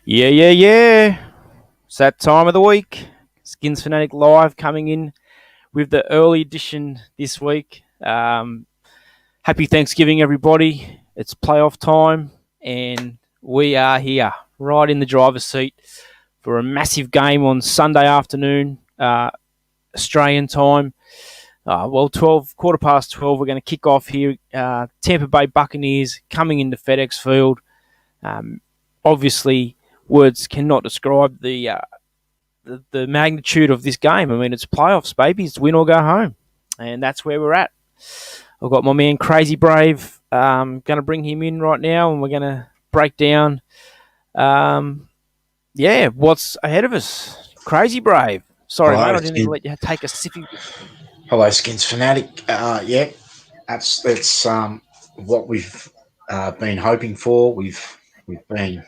Yeah. It's that time of the week. Skinsfanatic Live coming in with the early edition this week. Happy Thanksgiving, everybody. It's playoff time, and we are here, right in the driver's seat for a massive game on Sunday afternoon, Australian time. quarter past 12, we're going to kick off here. Tampa Bay Buccaneers coming into FedEx Field. Obviously, words cannot describe the magnitude of this game. I mean, it's playoffs, baby. It's win or go home, and that's where we're at. I've got my man Crazy Brave. Going to bring him in right now, and we're going to break down, what's ahead of us. Crazy Brave. Sorry, Hello, mate, I didn't even let you take a sip. Hello, Skinsfanatic. That's what we've been hoping for. We've been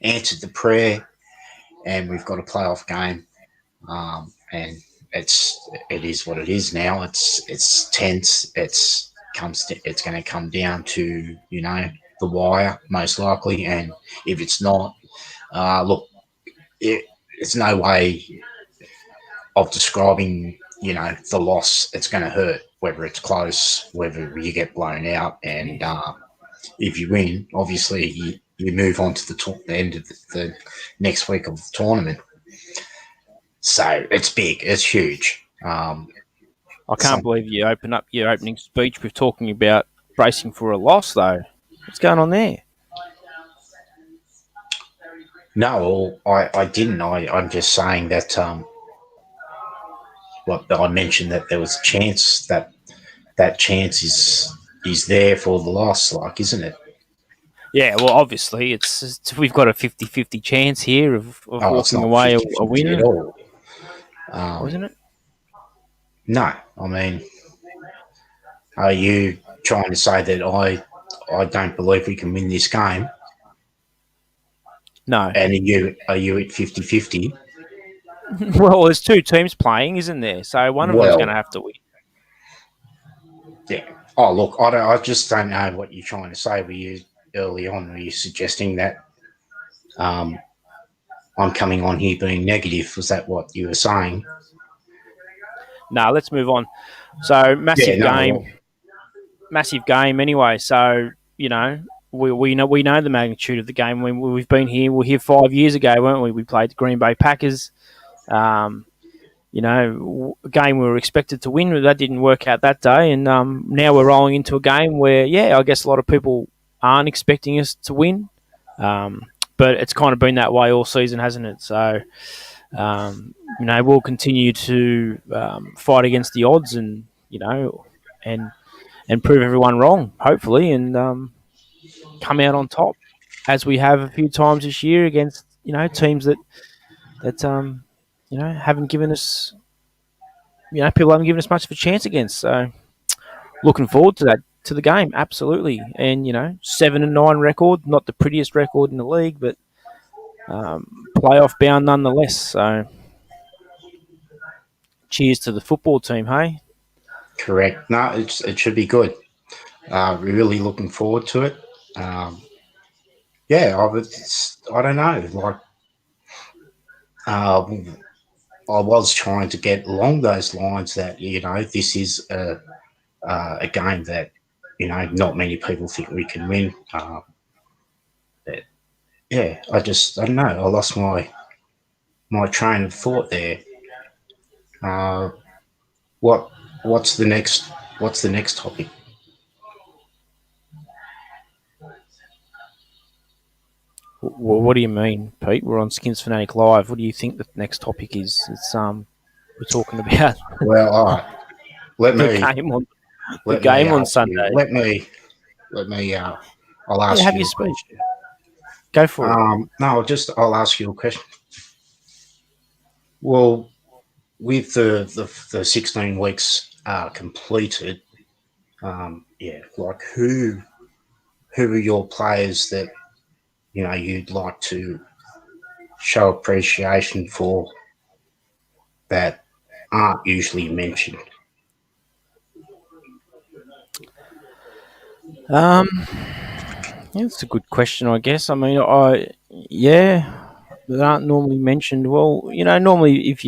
answered the prayer, and we've got a playoff game. And it is what it is now. It's tense. It's going to come down to the wire most likely, and if it's not, look, it's no way of describing the loss. It's going to hurt, whether it's close, whether you get blown out, and if you win, obviously you move on to the end of the next week of the tournament. So it's big, it's huge. I can't believe you open up your opening speech with talking about bracing for a loss, though. What's going on there? No, I didn't. I'm just saying that I mentioned that there was a chance that chance is there for the loss, isn't it? Yeah, well, obviously, we've got a 50-50 chance here of walking away a winner. At all. Wasn't it? No, I mean, are you trying to say that I don't believe we can win this game? No. And are you at 50-50? Well, there's two teams playing, isn't there? So one of them's going to have to win. Yeah. Oh, look, I just don't know what you're trying to say. Were you early on? Were you suggesting that I'm coming on here being negative? Was that what you were saying? No, let's move on. So massive game anyway. So we know the magnitude of the game. We've been here. We were here 5 years ago, weren't we? We played the Green Bay Packers. A game we were expected to win, but that didn't work out that day. And now we're rolling into a game where, I guess a lot of people aren't expecting us to win. But it's kind of been that way all season, hasn't it? So, we'll continue to fight against the odds and prove everyone wrong, hopefully, and come out on top, as we have a few times this year against teams that haven't given us people haven't given us much of a chance against. So looking forward to that, to the game, absolutely. And 7-9 record, not the prettiest record in the league, but playoff bound nonetheless. So cheers to the football team, hey? Correct. No, it should be good. Really looking forward to it. I don't know. I was trying to get along those lines that this is a game that not many people think we can win. I don't know. I lost my train of thought there. What's the next topic? Well, what do you mean, Pete? We're on Skinsfanatic Live. What do you think the next topic is? It's we're talking about. Well, all right. The game on Sunday. Let me. I'll ask you a question. Go for it. No, I'll ask you a question. Well, with the 16 weeks completed, who are your players that you'd like to show appreciation for that aren't usually mentioned? That's a good question, I guess. I mean, that aren't normally mentioned. Well, normally if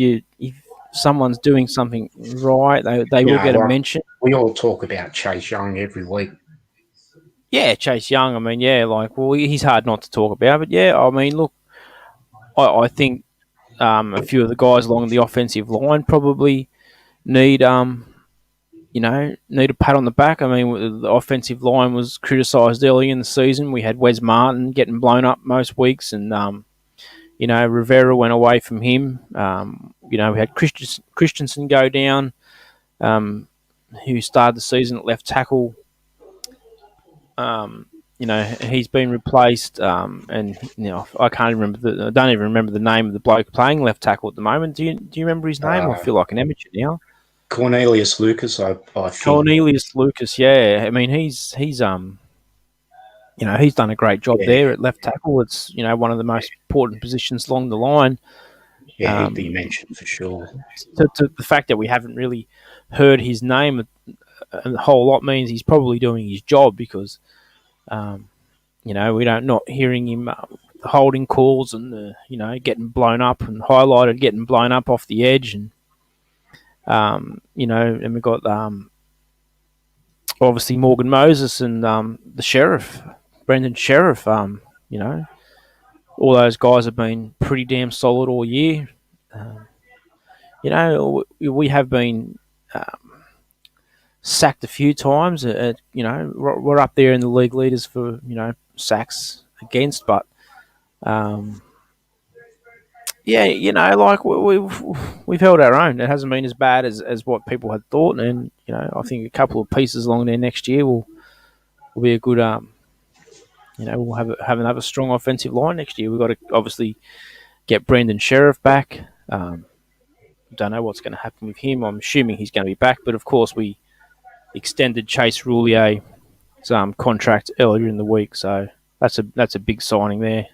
someone's doing something right, they You will know, get a like mention. we all talk about Chase Young every week. Yeah, Chase Young. I mean, yeah, like, well, he's hard not to talk about, but yeah, I mean, look, I think a few of the guys along the offensive line probably need need a pat on the back. I mean, the offensive line was criticised early in the season. We had Wes Martin getting blown up most weeks, and Rivera went away from him. We had Christensen go down, who started the season at left tackle. He's been replaced, and I can't remember. I don't even remember the name of the bloke playing left tackle at the moment. Do you remember his name? I Uh, feel like an amateur now. Cornelius Lucas, I think. Cornelius Lucas. Yeah, I mean he's done a great job Yeah, there at left tackle. It's one of the most important positions along the line. yeah, he'd be mentioned for sure. To the fact that we haven't really heard his name a whole lot means he's probably doing his job because um, we don't not hearing him holding calls and getting blown up and highlighted getting blown up off the edge and we've got obviously Morgan Moses and the sheriff Brendan Sheriff. You know all those guys have been pretty damn solid all year. Um, we have been sacked a few times. We're up there in the league leaders for sacks against, but um, yeah, like we've held our own. It hasn't been as bad as what people had thought, and I think a couple of pieces along there next year will be a good. We'll have another strong offensive line next year. We've got to obviously get Brendan Sheriff back. Don't know what's going to happen with him. I'm assuming he's going to be back, but of course we extended Chase Roullier's contract earlier in the week, so that's a big signing there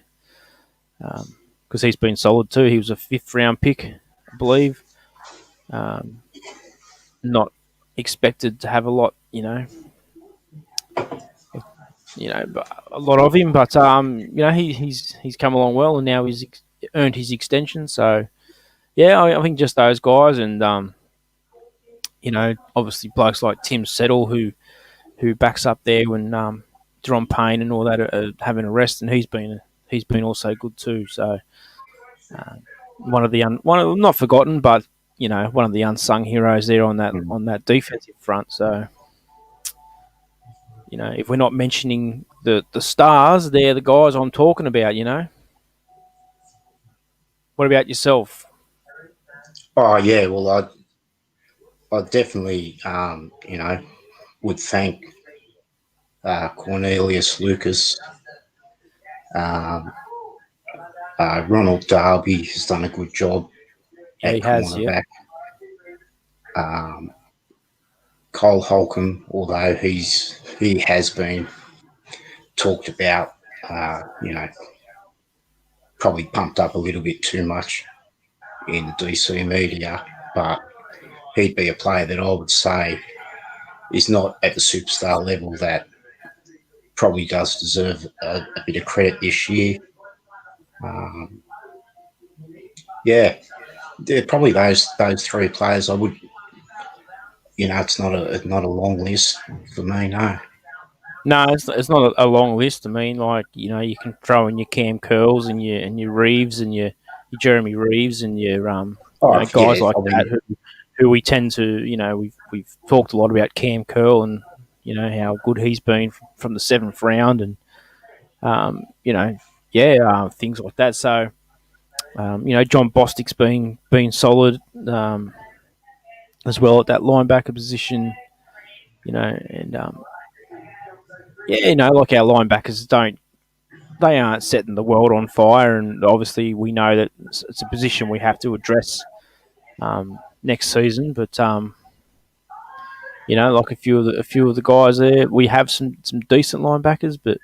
because he's been solid too. He was a fifth round pick, I believe. Um, Not expected to have a lot, a lot of him, but he's come along well, and now he's earned his extension. So yeah, I think just those guys, and obviously blokes like Tim Settle who backs up there when Jerome Payne and all that are having a rest, and he's been also good too. So one of the not forgotten, but one of the unsung heroes there on that Mm. defensive front. So if we're not mentioning the stars, they're the guys I'm talking about. What about yourself? Oh yeah, well I definitely would thank Cornelius Lucas, um, Ronald Darby has done a good job Yeah, at he has. Yep. cornerback. Um, Cole Holcomb, although he has been talked about, probably pumped up a little bit too much in the DC media, but he'd be a player that I would say is not at the superstar level that probably does deserve a bit of credit this year. Um, yeah, probably those three players. I would, it's not a long list for me. No. No, it's not a long list. I mean, like you can throw in your Cam Curls and your Reeves and your Jeremy Reeves and your Oh guys yeah, like I that mean, who we tend to we've talked a lot about Cam Curl and how good he's been from the seventh round and yeah, things like that. So John Bostic's been solid as well at that linebacker position. And yeah, like our linebackers they aren't setting the world on fire, and obviously we know that it's a position we have to address next season. But like a few of the guys there, we have some decent linebackers, but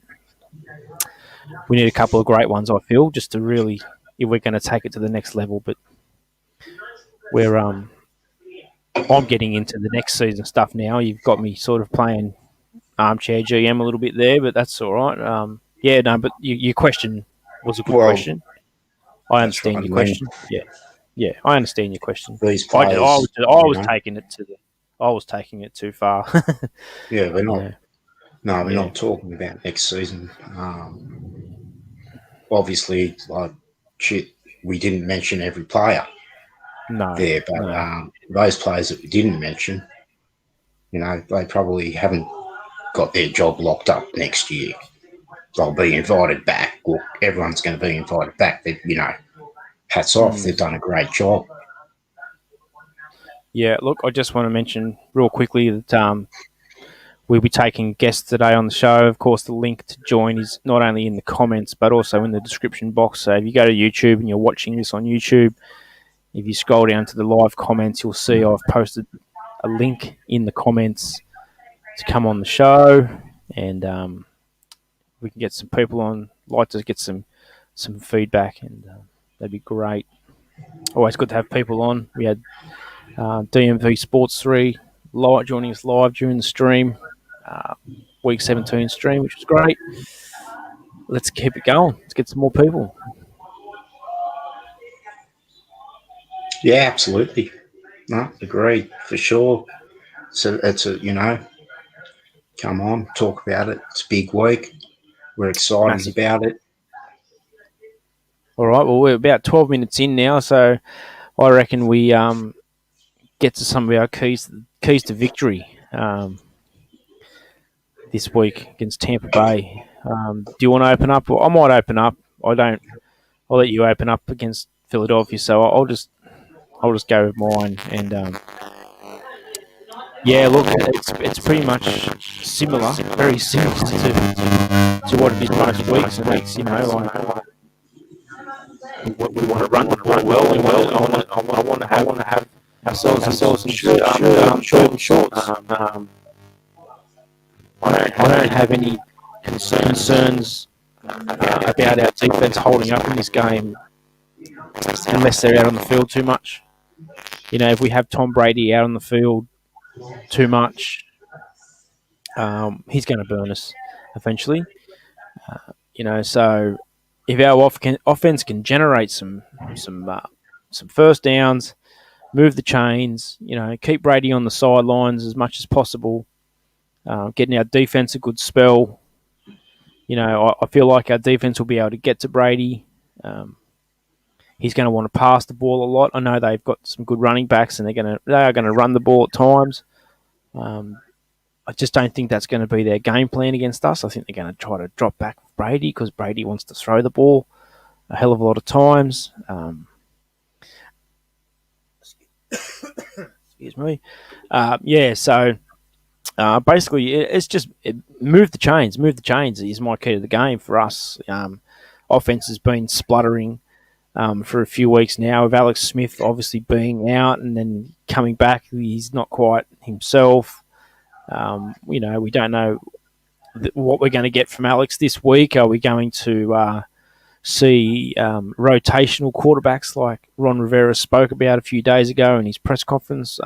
we need a couple of great ones. I feel just to really, if we're going to take it to the next level. But we're I'm getting into the next season stuff now. You've got me sort of playing armchair GM a little bit there, but that's all right. Yeah, no, but your question was a good well, question. I That's right. understand I your mean, question. Yeah, yeah, I understand your question. these I players, was I you was know, taking it to the I was taking it too far. yeah, we're you not. know, No, we're yeah, not talking about next season. Obviously, like shit, we didn't mention every player no, there, but no. those players that we didn't mention, they probably haven't got their job locked up next year. They'll be invited back. Well, everyone's going to be invited back. Hats off. Mm. They've done a great job. Yeah, look, I just want to mention real quickly that we'll be taking guests today on the show. Of course, the link to join is not only in the comments but also in the description box. So if you go to YouTube and you're watching this on YouTube, if you scroll down to the live comments, you'll see I've posted a link in the comments to come on the show, and we can get some people on. Like to get some feedback, and that'd be great. Always good to have people on. We had DMV Sports 3 live, joining us live during the stream, uh, week 17 stream, which was great. Let's keep it going. Let's get some more people. Yeah, absolutely. No, agreed for sure. So it's come on, talk about it. It's a big week. We're excited Massive. about it. All right. Well, we're about 12 minutes in now, so I reckon we get to some of our keys to victory this week against Tampa Bay. Do you want to open up? Well, I might open up. I don't. I'll let you open up against Philadelphia. So I'll just go with mine. And yeah, look, it's pretty much similar, very similar to what it is most weeks. And it's like we want to run the ball well. I want to have ourselves some short and shorts. I don't have any concerns about our defense holding up in this game unless they're out on the field too much. If we have Tom Brady out on the field too much, he's going to burn us eventually. So if our offense can generate some first downs, move the chains, keep Brady on the sidelines as much as possible, getting our defense a good spell. I feel like our defense will be able to get to Brady. He's going to want to pass the ball a lot. I know they've got some good running backs, and they are going to run the ball at times. I just don't think that's going to be their game plan against us. I think they're going to try to drop back with Brady because Brady wants to throw the ball a hell of a lot of times. Excuse me. So basically, it's just move the chains. Move the chains is my key to the game for us. Offense has been spluttering for a few weeks now, with Alex Smith obviously being out and then coming back. He's not quite himself. We don't know what we're going to get from Alex this week. Are we going to see rotational quarterbacks like Ron Rivera spoke about a few days ago in his press conference?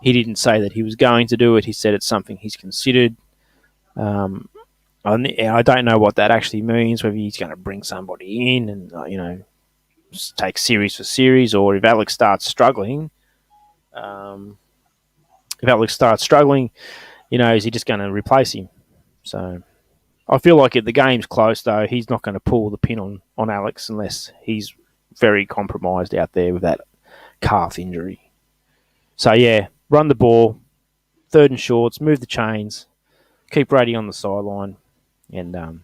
He didn't say that he was going to do it. He said it's something he's considered. I don't know what that actually means, whether he's going to bring somebody in and, take series for series, or if Alex starts struggling, is he just going to replace him? So I feel like if the game's close, though, he's not going to pull the pin on Alex unless he's very compromised out there with that calf injury. So, yeah, run the ball, third and shorts, move the chains, keep Brady on the sideline, and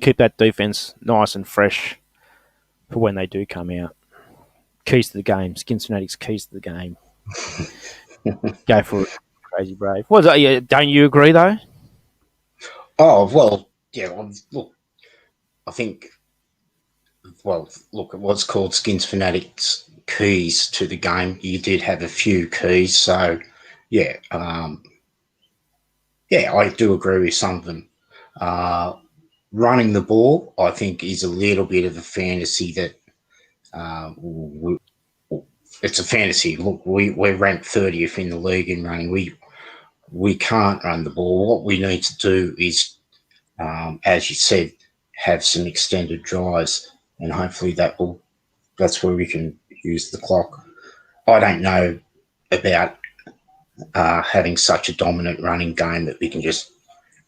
keep that defense nice and fresh for when they do come out. Keys to the game. Skinsfanatic's keys to the game. Go for it, Crazy Brave. Don't you agree, though? Oh well, yeah. Well, look, I think. Well, look at what's called Skinsfanatic's keys to the game. You did have a few keys, so yeah, yeah, I do agree with some of them. Uh, Running the ball, I think, is a little bit of a fantasy that it's a fantasy. Look, we're ranked 30th in the league in running. We can't run the ball. What we need to do is, as you said, have some extended drives. and hopefully that's where we can use the clock. I don't know about having such a dominant running game that we can just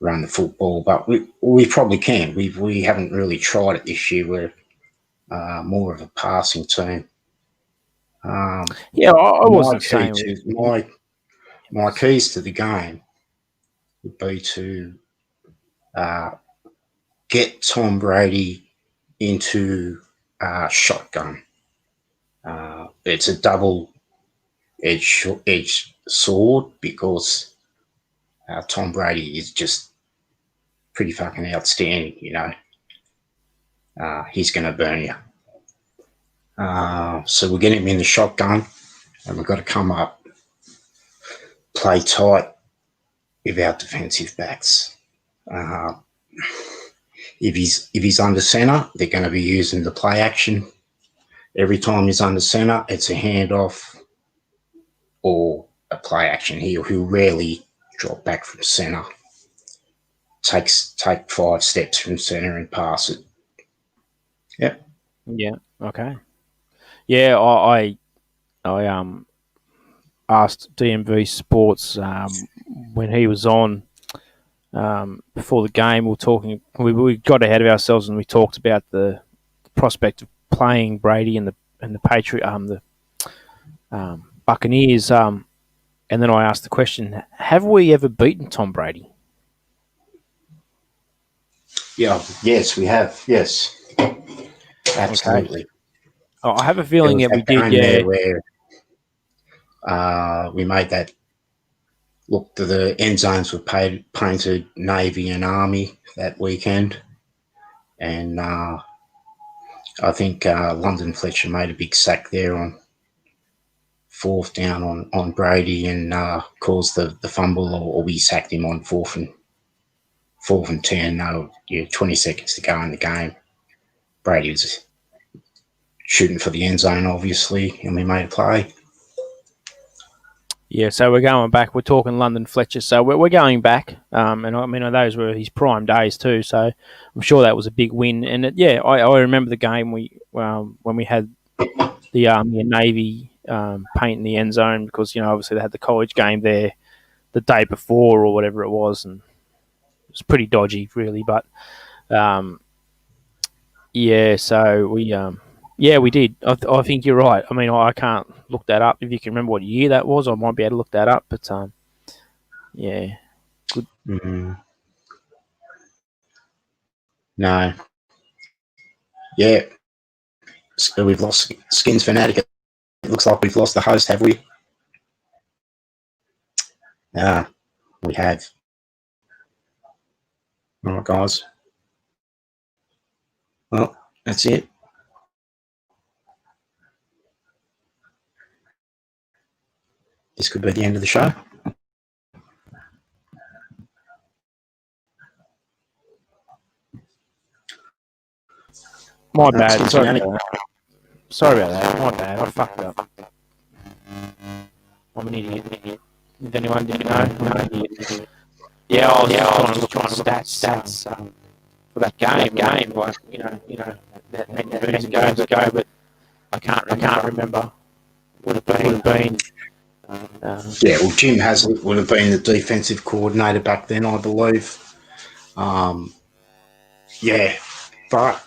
run the football, but we probably can. We haven't really tried it this year. We're more of a passing team. Yeah, I My wasn't key saying. to my keys to the game would be to uh, get Tom Brady into shotgun. It's a double edged sword because Tom Brady is just pretty fucking outstanding. He's going to burn you. So we'll get him in the shotgun, and we've got to come up, play tight with our defensive backs. Uh, if he's under center, they're going to be using the play action. Every time he's under center, it's a handoff or a play action. He'll rarely drop back from center. Take 5 steps from center and pass it. Yep. Yeah. Okay. Yeah, I asked DMV Sports when he was on before the game. We were talking. We got ahead of ourselves and we talked about the prospect of playing Brady and the Patriot the Buccaneers. And then I asked the question: have we ever beaten Tom Brady? Yeah. Yes, we have. Yes. Okay. Absolutely. I have a There feeling was that we that did. game Yeah. there where we made that look. The end zones were painted navy and army that weekend, and I think London Fletcher made a big sack there on fourth down on Brady and caused the fumble, or we sacked him on fourth and 10. No, 20 seconds to go in the game. Brady was shooting for the end zone, obviously, and we made a play. Yeah, so we're going back. We're talking London Fletcher. So we're going back. And I mean, those were his prime days too. So I'm sure that was a big win. And I remember the game when we had the Army and Navy paint in the end zone because obviously they had the college game there the day before or whatever it was, and it was pretty dodgy, really. But um, yeah, so we did. I think you're right. I mean, I can't look that up. If you can remember what year that was, I might be able to look that up. But yeah, good. Mm, no. Yeah. So we've lost Skinsfanatic. It looks like we've lost the host, have we? We have. All right, guys. Well, that's it. This could be the end of the show. My bad. Skinsfanatic. Sorry about that. My bad. I fucked up. I'm an idiot. If anyone didn't know, I'm an idiot. Yeah, I was just trying to look at stats for that game, like that many games ago, but I can't remember. Would have been. Yeah, well, Jim Haslett would have been the defensive coordinator back then, I believe. Yeah, but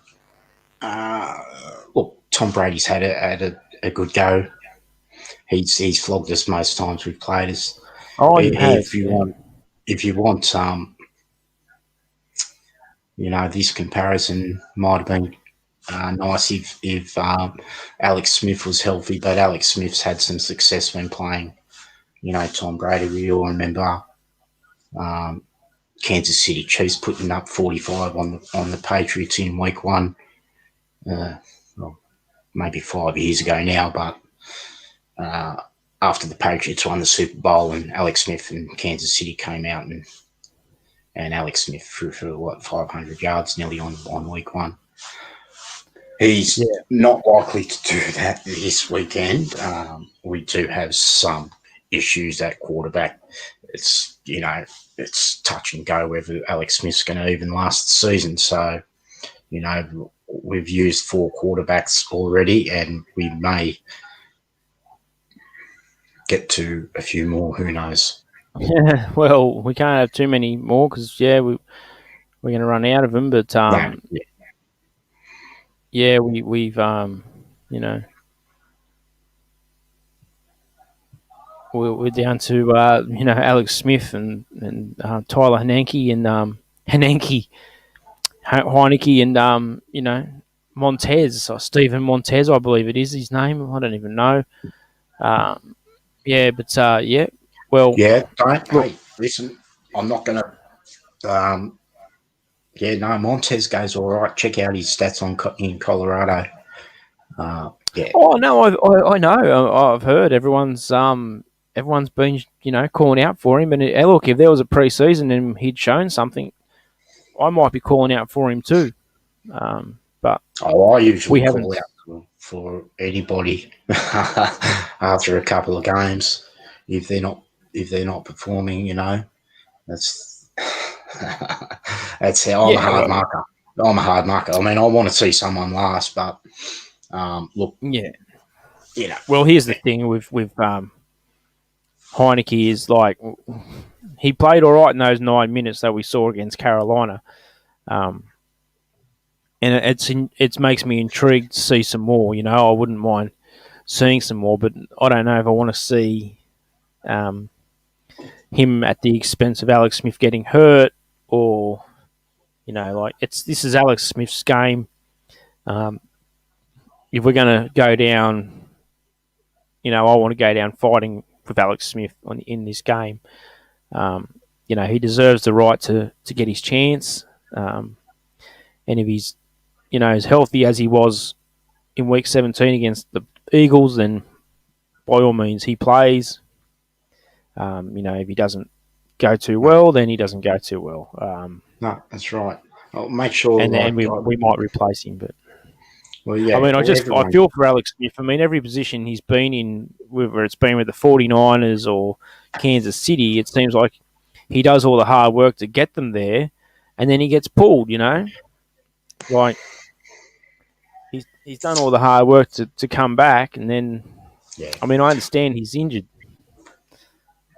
look, Tom Brady's had a good go. He's flogged us most times we've played us. Oh, he If has. you Yeah. want, this comparison might have been nice if Alex Smith was healthy, but Alex Smith's had some success when playing. Tom Brady. We all remember Kansas City Chiefs putting up 45 on the Patriots in week one. Well, maybe 5 years ago now, but after the Patriots won the Super Bowl and Alex Smith and Kansas City came out and Alex Smith threw for 500 yards nearly on week one. He's Yeah. not likely to do that this weekend. We do have some issues at quarterback. It's touch and go whether Alex Smith's going to even last the season. So we've used 4 quarterbacks already, and we may get to a few more. Who knows? Yeah, well, we can't have too many more because we're going to run out of them. But No, yeah, yeah, we've you know we're down to Alex Smith and Tyler Hananke and Hananke Heineke and Montez or Stephen Montez, I believe it is his name. I don't even know. Um, yeah, but yeah. Well, yeah. Don't. look. Hey, listen. I'm not going to. Yeah, no. Montez goes all right. Check out his stats in Colorado. Yeah. Oh no, I know. I've heard everyone's been calling out for him. And look, if there was a preseason and he'd shown something, I might be calling out for him too. But Oh, I we usually haven't. call out for anybody after a couple of games if they're not performing. That's that's how I'm a Yeah, hard well, marker. I'm a hard marker. I mean, I want to see someone last, but look, yeah. you know, Well, here's the thing with Heineke is like he played all right in those 9 minutes that we saw against Carolina, um, and it makes me intrigued to see some more. I wouldn't mind seeing some more, but I don't know if I want to see um, him at the expense of Alex Smith getting hurt, or like this is Alex Smith's game. Um, if we're going to go down, I want to go down fighting with Alex Smith in this game. Um, he deserves the right to get his chance. And if he's as healthy as he was in week 17 against the Eagles, then by all means he plays. If he doesn't go too no, well, then he doesn't go too well. no, that's right. I'll make sure, And like, we might replace him. But well, I yeah, mean, I everyone, feel for Alex Smith. I mean, every position he's been in, whether it's been with the 49ers or Kansas City, it seems like he does all the hard work to get them there, and then he gets pulled. Like he's done all the hard work to come back, and then yeah. I mean, I understand he's injured,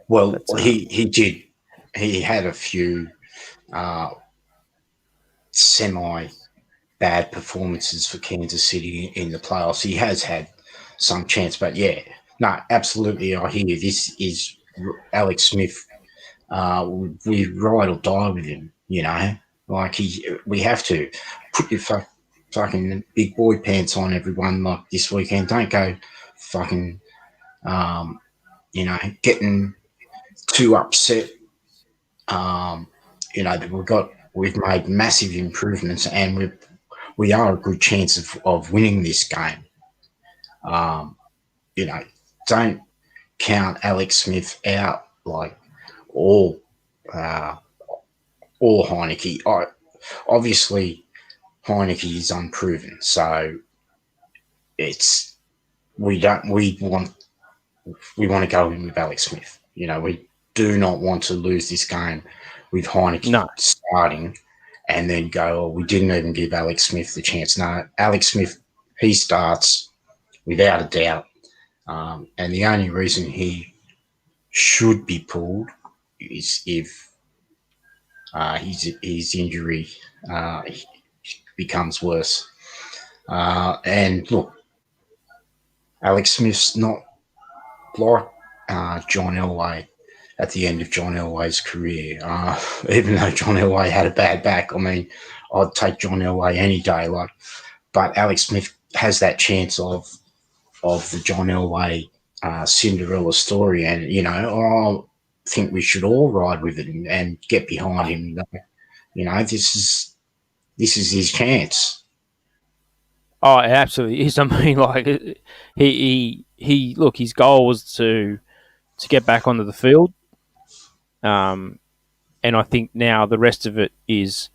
Well, but he did. He had a few uh, semi bad performances for Kansas City in the playoffs. He has had some chance, but yeah, no, absolutely. I hear you. This is Alex Smith. We ride or die with him. Like we have to put your fucking big boy pants on, everyone. Like this weekend, don't go fucking um, getting too upset. Um, that we've made massive improvements, and we are a good chance of winning this game. Um, you know, don't count Alex Smith out like all uh, or Heineke. Obviously, Heineke is unproven, so it's we want to go in with Alex Smith. We do not want to lose this game with no. Heineke starting and then go, oh, we didn't even give Alex Smith the chance. No, Alex Smith, he starts without a doubt. And the only reason he should be pulled is if his injury uh, becomes worse. And look, Alex Smith's not like John Elway at the end of John Elway's career. Even though John Elway had a bad back, I mean, I'd take John Elway any day. But Alex Smith has that chance of the John Elway Cinderella story, and I think we should all ride with it and get behind him. This is his chance. Oh, it absolutely is. I mean, like look, his goal was to get back onto the field. Um, and I think now the rest of it is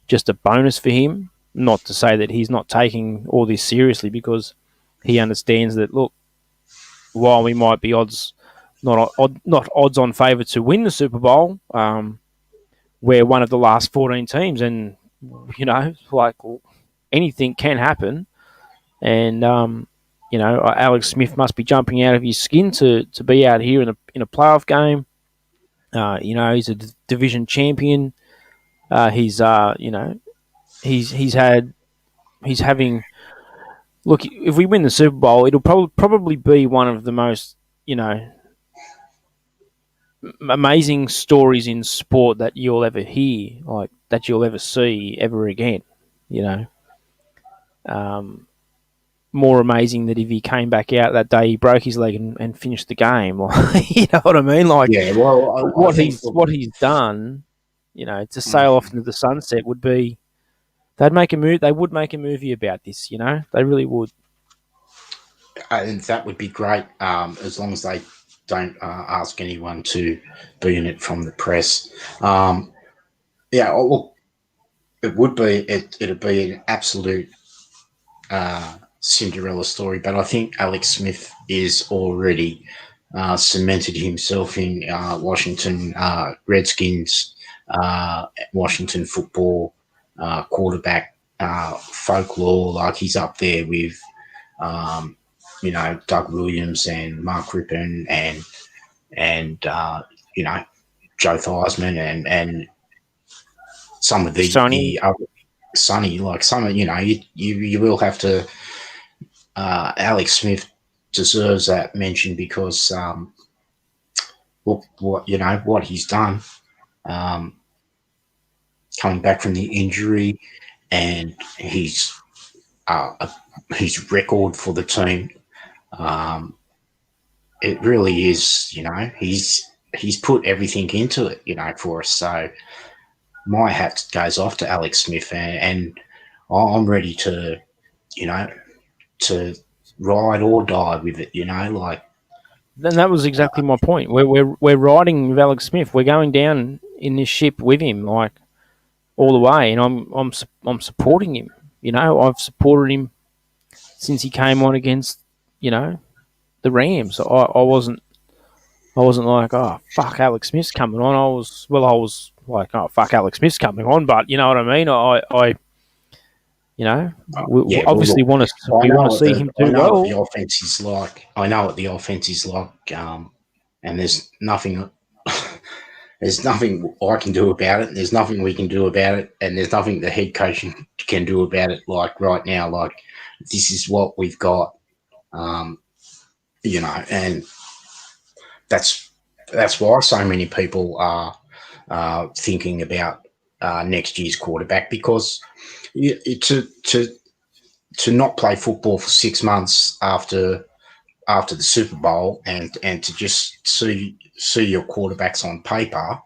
just a bonus for him. Not to say that he's not taking all this seriously, because he understands that. Look, while we might be not odds on favourite to win the Super Bowl, we're one of the last 14 teams, and like anything can happen. And Alex Smith must be jumping out of his skin to be out here in a playoff game. He's a division champion. He's having. Look, if we win the Super Bowl, it'll probably be one of the most amazing stories in sport that you'll ever hear, like that you'll ever see ever again. You know, um, more amazing that if he came back out that day, he broke his leg and finished the game. Like, you know what I mean? Like Yeah, well, I what think. he's done, to sail off into the sunset would be. They'd make a move. They would make a movie about this. They really would. And that would be great, as long as they don't ask anyone to be in it from the press. Yeah, look, it would be. It'd be an absolute Cinderella story, but I think Alex Smith is already cemented himself in Washington Redskins, Washington football, quarterback folklore. Like, he's up there with, um, Doug Williams and Mark Rippon and Joe Theismann and some of Sonny, the other Sonny, like some of you will have to. Alex Smith deserves that mention because what he's done, um, coming back from the injury, and his record for the team. Um, it really is, he's put everything into it, for us. So my hat goes off to Alex Smith, and I'm ready you know, to ride or die with it, like. then that was exactly my point. We're riding with Alex Smith. We're going down in this ship with him, like all the way, and I'm supporting him. I've supported him since he came on against the Rams. I wasn't like, oh fuck, Alex Smith's coming on. I was like, oh fuck, Alex Smith's coming on, but you know what I mean. We Yeah, well, obviously look, want to I we want know to what see the him I do know what the well. offense is like. I know what the offense is like, and there's nothing. There's nothing I can do about it. There's nothing we can do about it, and there's nothing the head coach can do about it. Like right now, like this is what we've got, um, and that's why so many people are thinking about next year's quarterback, because to not play football for 6 months after the Super Bowl, and to just see your quarterbacks on paper,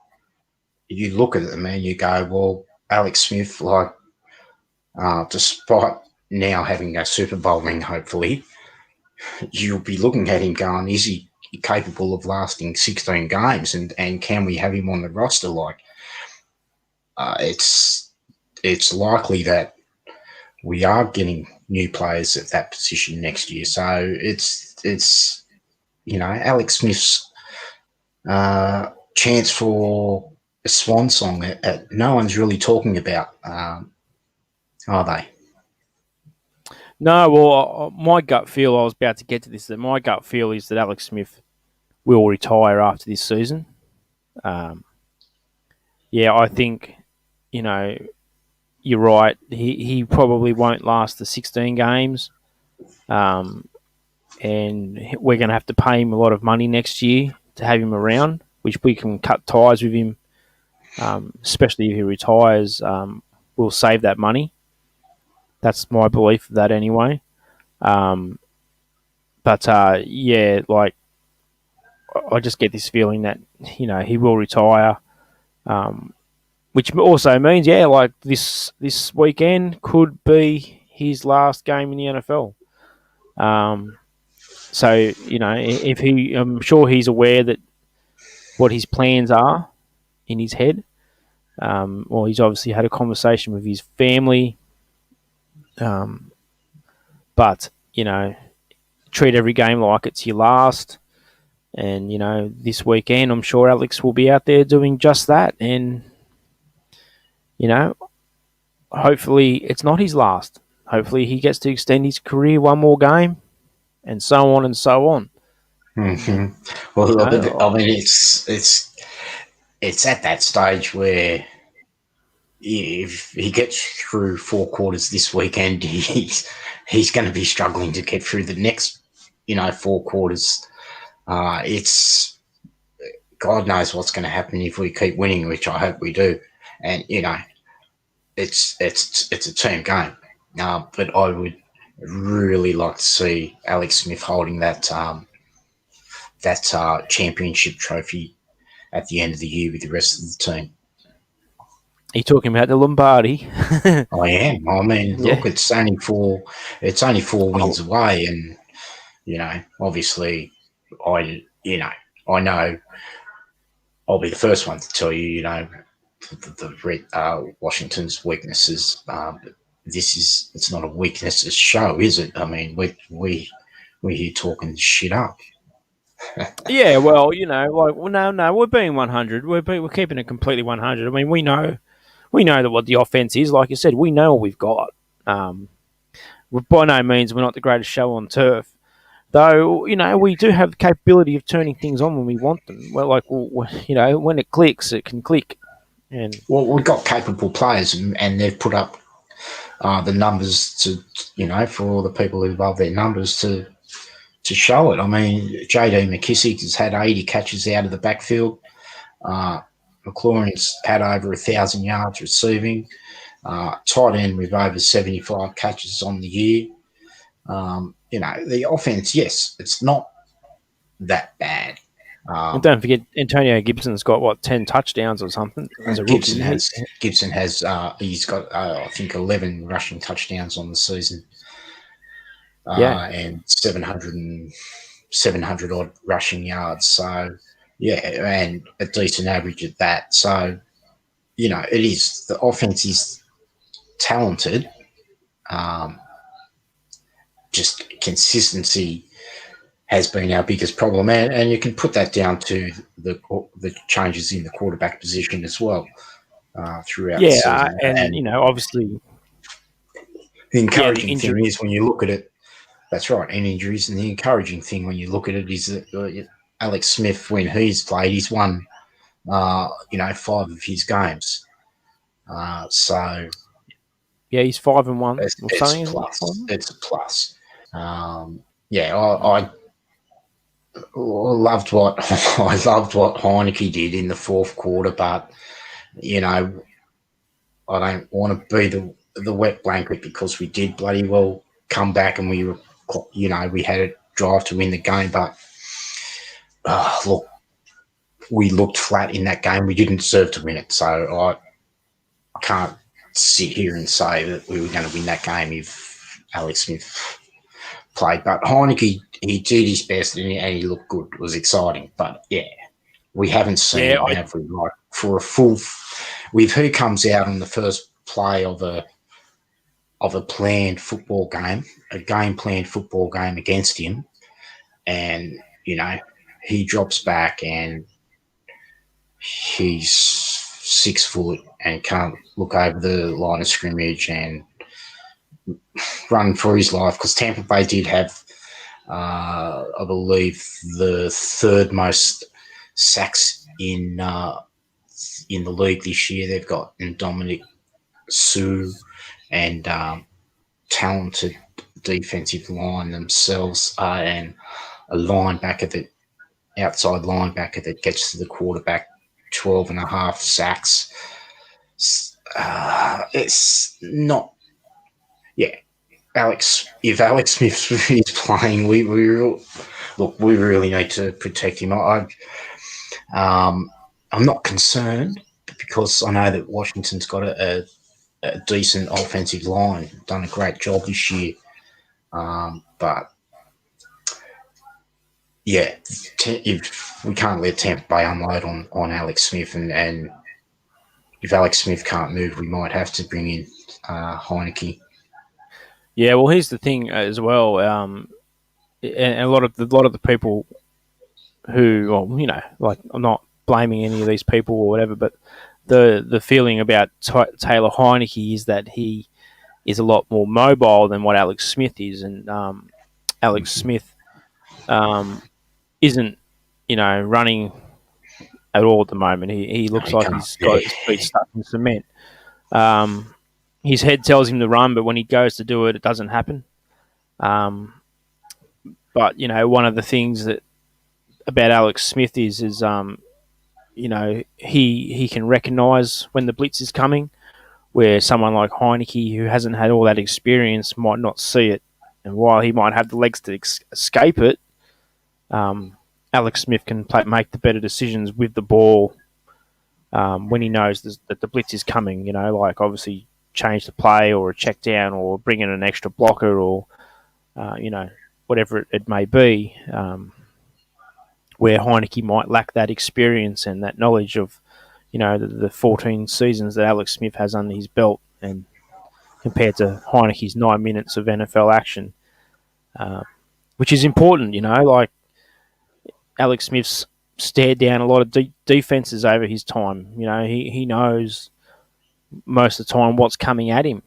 you look at them and you go, well, Alex Smith, like, despite now having a Super Bowl ring, hopefully, you'll be looking at him going, is he capable of lasting 16 games, and can we have him on the roster? Like, it's likely that we are getting new players at that position next year. So it's Alex Smith's chance for a swan song that no one's really talking about, are they? No, well, my gut feel. I was about to get to this. That my gut feel is that Alex Smith will retire after this season. Um, yeah, I think you know you're right. He probably won't last the 16 games, um, and we're going to have to pay him a lot of money next year to have him around, which we can cut ties with him, especially if he retires. We'll save that money. That's my belief of that anyway. Um, but yeah, like I just get this feeling that he will retire, um, which also means like this weekend could be his last game in the NFL. So if I'm sure he's aware that what his plans are in his head. Well, he's obviously had a conversation with his family, um, but treat every game like it's your last. And this weekend, I'm sure Alex will be out there doing just that. And hopefully, it's not his last. hopefully he gets to extend his career one more game, and so on and so on. And Hmm. Well, I know, mean, it's at that stage where if he gets through 4 quarters this weekend, he's going to be struggling to get through the next, 4 quarters. It's God knows what's going to happen if we keep winning, which I hope we do. And it's a team game. But I would really like to see Alex Smith holding that championship trophy at the end of the year with the rest of the team. are you talking about the Lombardi? I am. I mean, Yeah. look, it's only four Oh, wins away, and obviously, I know I'll be the first one to tell you, Washington's weaknesses. It's not a weaknesses show, is it? I mean, we're here talking shit up. yeah. Well, no, we're being 100. We're keeping it completely 100. I mean, we know that what the offense is. Like you said, we know what we've got. Um, by no means we're not the greatest show on turf. Though, we do have the capability of turning things on when we want them. Well, when it clicks, it can click. And Well, we've got capable players, and they've put up the numbers to, for all the people who love their numbers to show it. I mean, JD McKissick has had 80 catches out of the backfield. Uh, McLaurin's had over 1,000 yards receiving. Tight end with over 75 catches on the year. The offense, yes, it's not that bad. Um, don't forget, Antonio Gibson's got, 10 touchdowns or something as a Gibson rookie. has Gibson has he's got I think 11 rushing touchdowns on the season, Yeah. and 700 odd rushing yards. So yeah, and a decent average at that. So it is the offense is talented. Um, just consistency has been our biggest problem, and you can put that down to the changes in the quarterback position as well throughout the Yeah. season. And, And obviously, the yeah, the encouraging thing injury. is when you look at it, that's right, and injuries. And the encouraging thing when you look at it is that Alex Smith, when he's played, he's won, 5 of his games. So Yeah, he's 5-1 or it's something, a isn't he? plus. It's a plus. Yeah, I loved what I loved what Heineke did in the fourth quarter, but you know I don't want to be the wet blanket because we did bloody well come back and we had a drive to win the game, but look, we looked flat in that game. We didn't deserve to win it, so I can't sit here and say that we were going to win that game if Alex Smith played. But Heineke, he did his best and he looked good. It was exciting, but yeah, we haven't seen Yeah, it, have we? Like for a full, with who comes out on the first play of a planned football game, a game planned football game against him, and he drops back and he's 6 foot and can't look over the line of scrimmage and run for his life because Tampa Bay did have, I believe, the third most sacks in the league this year. They've got Dominic Sue and talented defensive line themselves, and a linebacker outside linebacker that gets to the quarterback 12 and a half sacks. It's not, yeah. If Alex Smith is playing, we really need to protect him. I'm not concerned because I know that Washington's got a decent offensive line, done a great job this year. But yeah, if we can't let Tampa Bay unload on Alex Smith, and if Alex Smith can't move, we might have to bring in Heineke. yeah. Well, here's the thing as well. And a lot of the people who, well, like, I'm not blaming any of these people or whatever, but the feeling about Taylor Heineke is that he is a lot more mobile than what Alex Smith is, and Alex Mhm. Smith isn't, running at all at the moment. He No, looks he like can't. he's got Yeah, his feet stuck in cement. Um, his head tells him to run, but when he goes to do it, it doesn't happen. Um, but one of the things that about Alex Smith is he can recognise when the blitz is coming, where someone like Heineke, who hasn't had all that experience, might not see it. And while he might have the legs to escape it, um, Alex Smith can make the better decisions with the ball when he knows that the blitz is coming. Like obviously change the play or a check down or bring in an extra blocker or whatever it may be. Where Heineke might lack that experience and that knowledge of the 14 seasons that Alex Smith has under his belt, and compared to Heineke's 9 minutes of NFL action, uh, which is important. Like Alex Smith's stared down a lot of defenses over his time. He knows most of the time what's coming at him.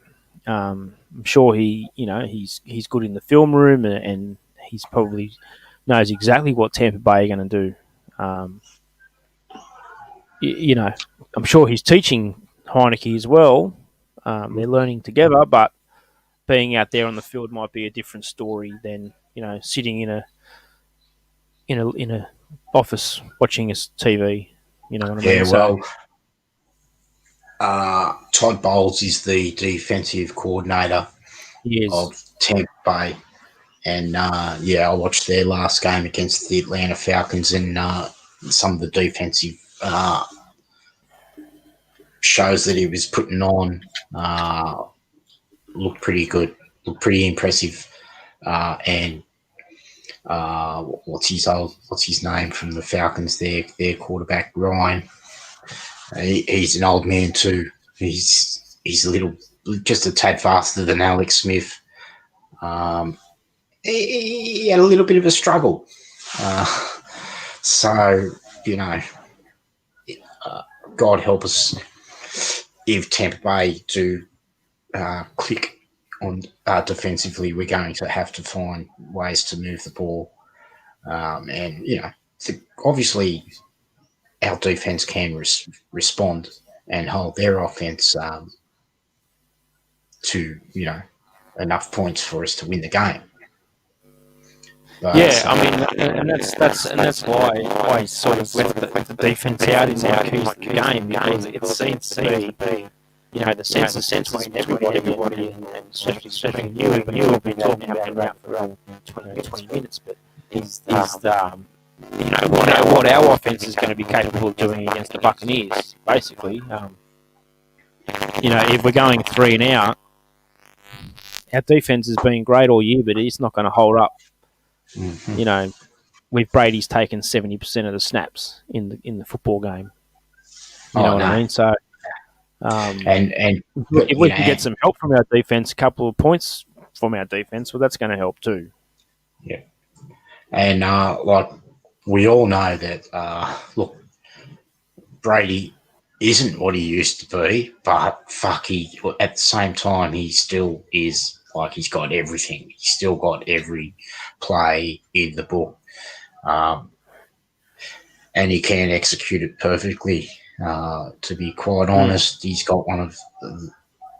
I'm sure he's good in the film room, and he's probably knows exactly what Tampa Bay are going to do. Um, you know, I'm sure he's teaching Heineke as well. They're learning together, but being out there on the field might be a different story than sitting in a office watching a TV. You know what I mean? yeah. So Well, Todd Bowles is the defensive coordinator he is. of Tampa Bay, and yeah, I watched their last game against the Atlanta Falcons, and some of the defensive shows that he was putting on looked pretty good, looked pretty impressive, and what's his name from the Falcons? Their quarterback Ryan. He's an old man too. He's a little, just a tad faster than Alex Smith. Um, he had a little bit of a struggle. Uh, so you know, God help us if Tampa Bay do click on defensively. We're going to have to find ways to move the ball, and obviously our defense can respond and hold their offense to enough points for us to win the game. Yeah, But I mean, and that's why he sort of left the defense out in like keys to the game, because it seems to be the sense between everybody, and especially you and you have been talking about that for around 20 minutes, but is what our offense is going to be capable of doing against the Buccaneers, basically. If we're going 3-and-out, our defense has been great all year, but it's not going to hold up. mhm. You know, with Brady's taken 70% of the snaps in the football game. You know Oh what I no, mean? So um, and but if we can get some help from our defense, a couple of points from our defense, well, that's going to help too. yeah, and like we all know that look, Brady isn't what he used to be, but fuck, he at the same time he still is, like, he's got everything. He's still got every play in the book, um, and he can execute it perfectly. To be quite Mm. honest, he's got one of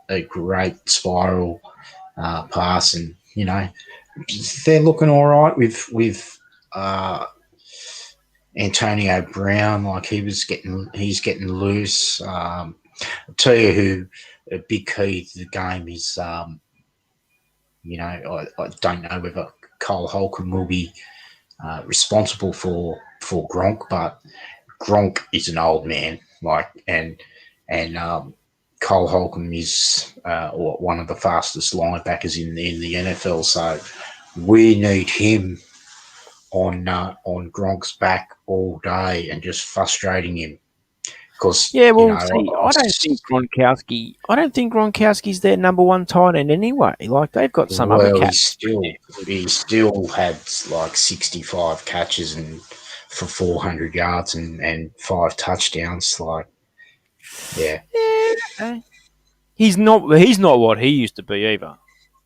a great spiral pass, and they're looking all right with uh, Antonio Brown. Like he's getting loose. I'll tell you who a big key to the game is. I don't know whether Cole Holcomb will be responsible for Gronk, but Gronk is an old man. And Cole Holcomb is one of the fastest linebackers in the NFL. So we need him on Gronk's back all day and just frustrating him because Yeah, well, see, I don't think Gronkowski's their number one tight end anyway. Like they've got some other well, cats. he still had like 65 catches and for 400 yards and 5 touchdowns. Like, yeah, Yeah, okay. He's not. He's not what he used to be either.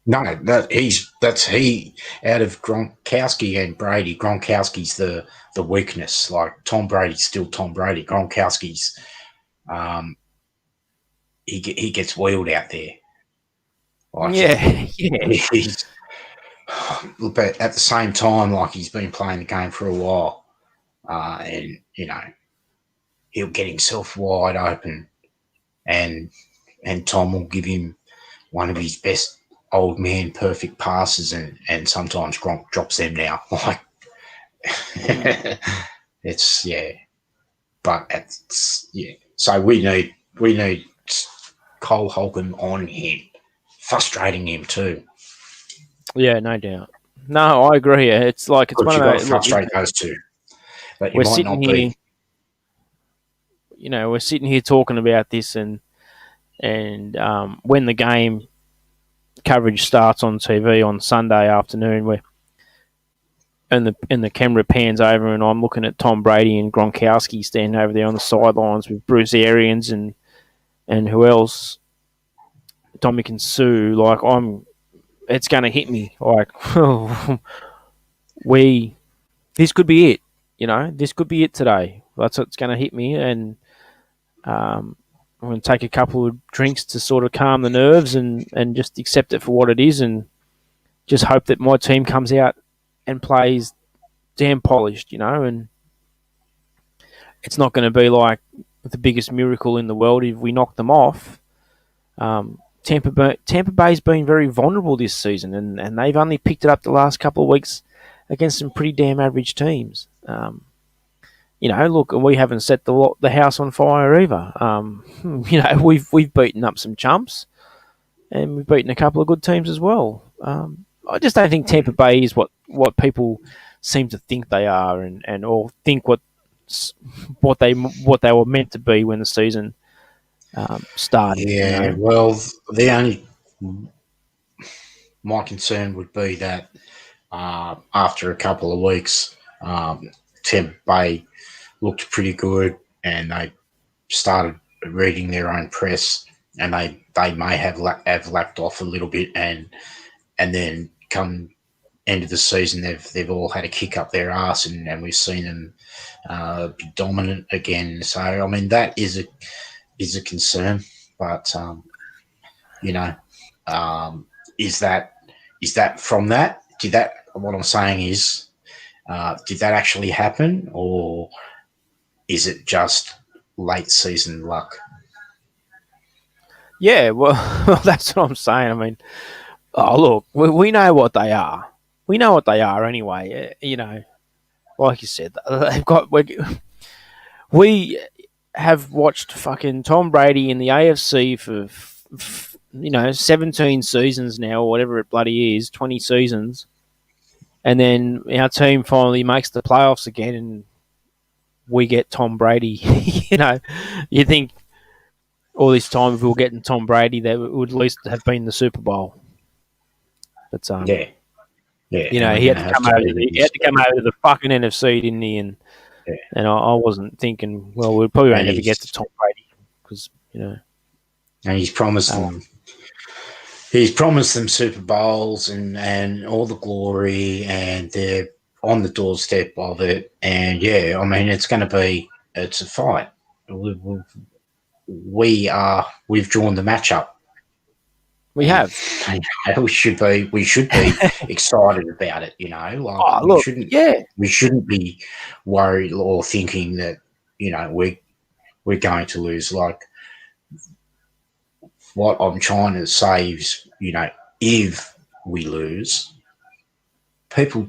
No, that's he out of Gronkowski and Brady. Gronkowski's the weakness. Like Tom Brady's still Tom Brady. Gronkowski's um, he gets wheeled out there. Like Yeah, yeah, he's, but at the same time, like he's been playing the game for a while, and he'll get himself wide open, and Tom will give him one of his best old man perfect passes, and sometimes Gronk drops them now. Like it's but it's So we need Cole Holcomb on him, frustrating him too. yeah. No doubt. No, I agree. It's like it's But one you've of got to those. Look, frustrate those two. But you we're might sitting not here. be. We're sitting here talking about this, and when the game coverage starts on TV on Sunday afternoon, where and the camera pans over, and I'm looking at Tom Brady and Gronkowski standing over there on the sidelines with Bruce Arians and who else, Dominican Sue. Like it's going to hit me. Like we, this could be it. This could be it today. That's what's going to hit me, and I'm going to take a couple of drinks to sort of calm the nerves and just accept it for what it is, and just hope that my team comes out and plays damn polished, and it's not going to be like the biggest miracle in the world if we knock them off. Tampa Bay's been very vulnerable this season, and they've only picked it up the last couple of weeks against some pretty damn average teams. Look, we haven't set the house on fire either. We've beaten up some chumps, and we've beaten a couple of good teams as well. I just don't think Tampa Bay is what people seem to think they are, and or think what they were meant to be when the season started. Yeah, well, the only my concern would be that after a couple of weeks, Tampa Bay looked pretty good, and they started reading their own press, and they may have lacked off a little bit, and then come end of the season, they've all had a kick up their ass, and we've seen them be dominant again. So I mean that is a concern, but you know, is that from that? Did that? What I'm saying is, did that actually happen, or is it just late season luck? Yeah, well, that's what I'm saying. I mean, look, we know what they are. We know what they are anyway. Like you said, they've got. We have watched fucking Tom Brady in the AFC for 17 seasons now, or whatever it bloody is, 20 seasons, and then our team finally makes the playoffs again, and we get Tom Brady. You think all this time if we were getting Tom Brady, that would at least have been the Super Bowl. But Yeah, and we're he going had to to have come to over. be He had to come over to the fucking NFC, didn't he? And yeah. and I wasn't thinking, well, we probably won't and ever get he's to Tom Brady because and he's promised uh, them. He's promised them Super Bowls and all the glory, and they're on the doorstep of it. And yeah, I mean, it's a fight. We've drawn the matchup, we and have. we should be excited about it. Like Oh, look, yeah, we shouldn't be worried or thinking that we're going to lose. Like what I'm trying to say is, if we lose, people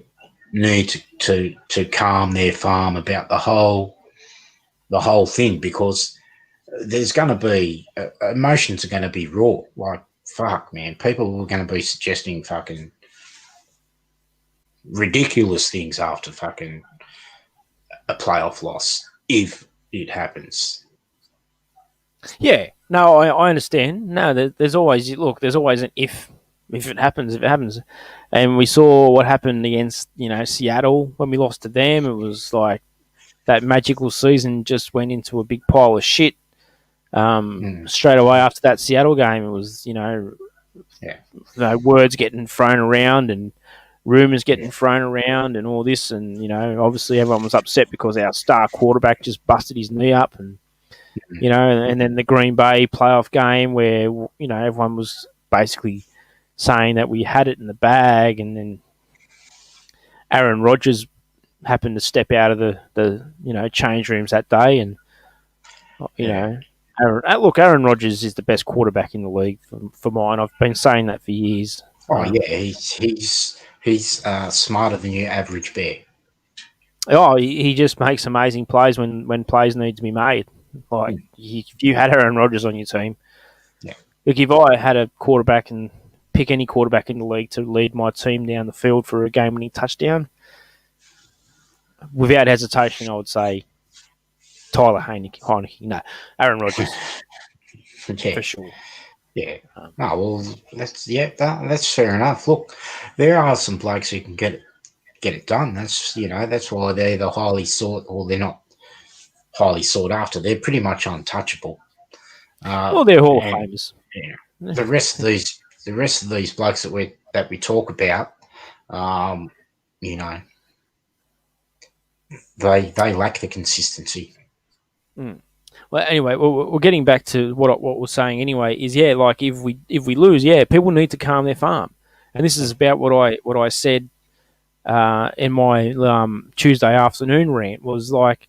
need to calm their farm about the whole thing, because there's going to be emotions are going to be raw. Like fuck, man, people are going to be suggesting fucking ridiculous things after fucking a playoff loss if it happens. yeah. No, I understand. No, there's always there's always an if it happens, and we saw what happened against Seattle when we lost to them. It was like that magical season just went into a big pile of shit. Straight away after that Seattle game, it was words getting thrown around and rumours getting thrown around and all this, and obviously everyone was upset because our star quarterback just busted his knee up, and and then the Green Bay playoff game where everyone was basically saying that we had it in the bag, and then Aaron Rodgers happened to step out of the change rooms that day, and Aaron Rodgers is the best quarterback in the league for mine. I've been saying that for years. Oh yeah, he's smarter than your average bear. Oh, he just makes amazing plays when plays need to be made. Like if you had Aaron Rodgers on your team, look, if I had a quarterback and pick any quarterback in the league to lead my team down the field for a game-winning touchdown, without hesitation, I would say Tyler Heineke. No, Aaron Rodgers. For sure. Yeah. Well, that's fair enough. Look, there are some blokes who can get it done. That's that's why they're either highly sought or they're not highly sought after. They're pretty much untouchable. Well, they're Hall of Famers. Yeah. The rest of these blokes that we talk about, they lack the consistency. Well, anyway, we're getting back to what we're saying. Anyway, is like if we lose, people need to calm their farm, and this is about what I said in my Tuesday afternoon rant. Was like,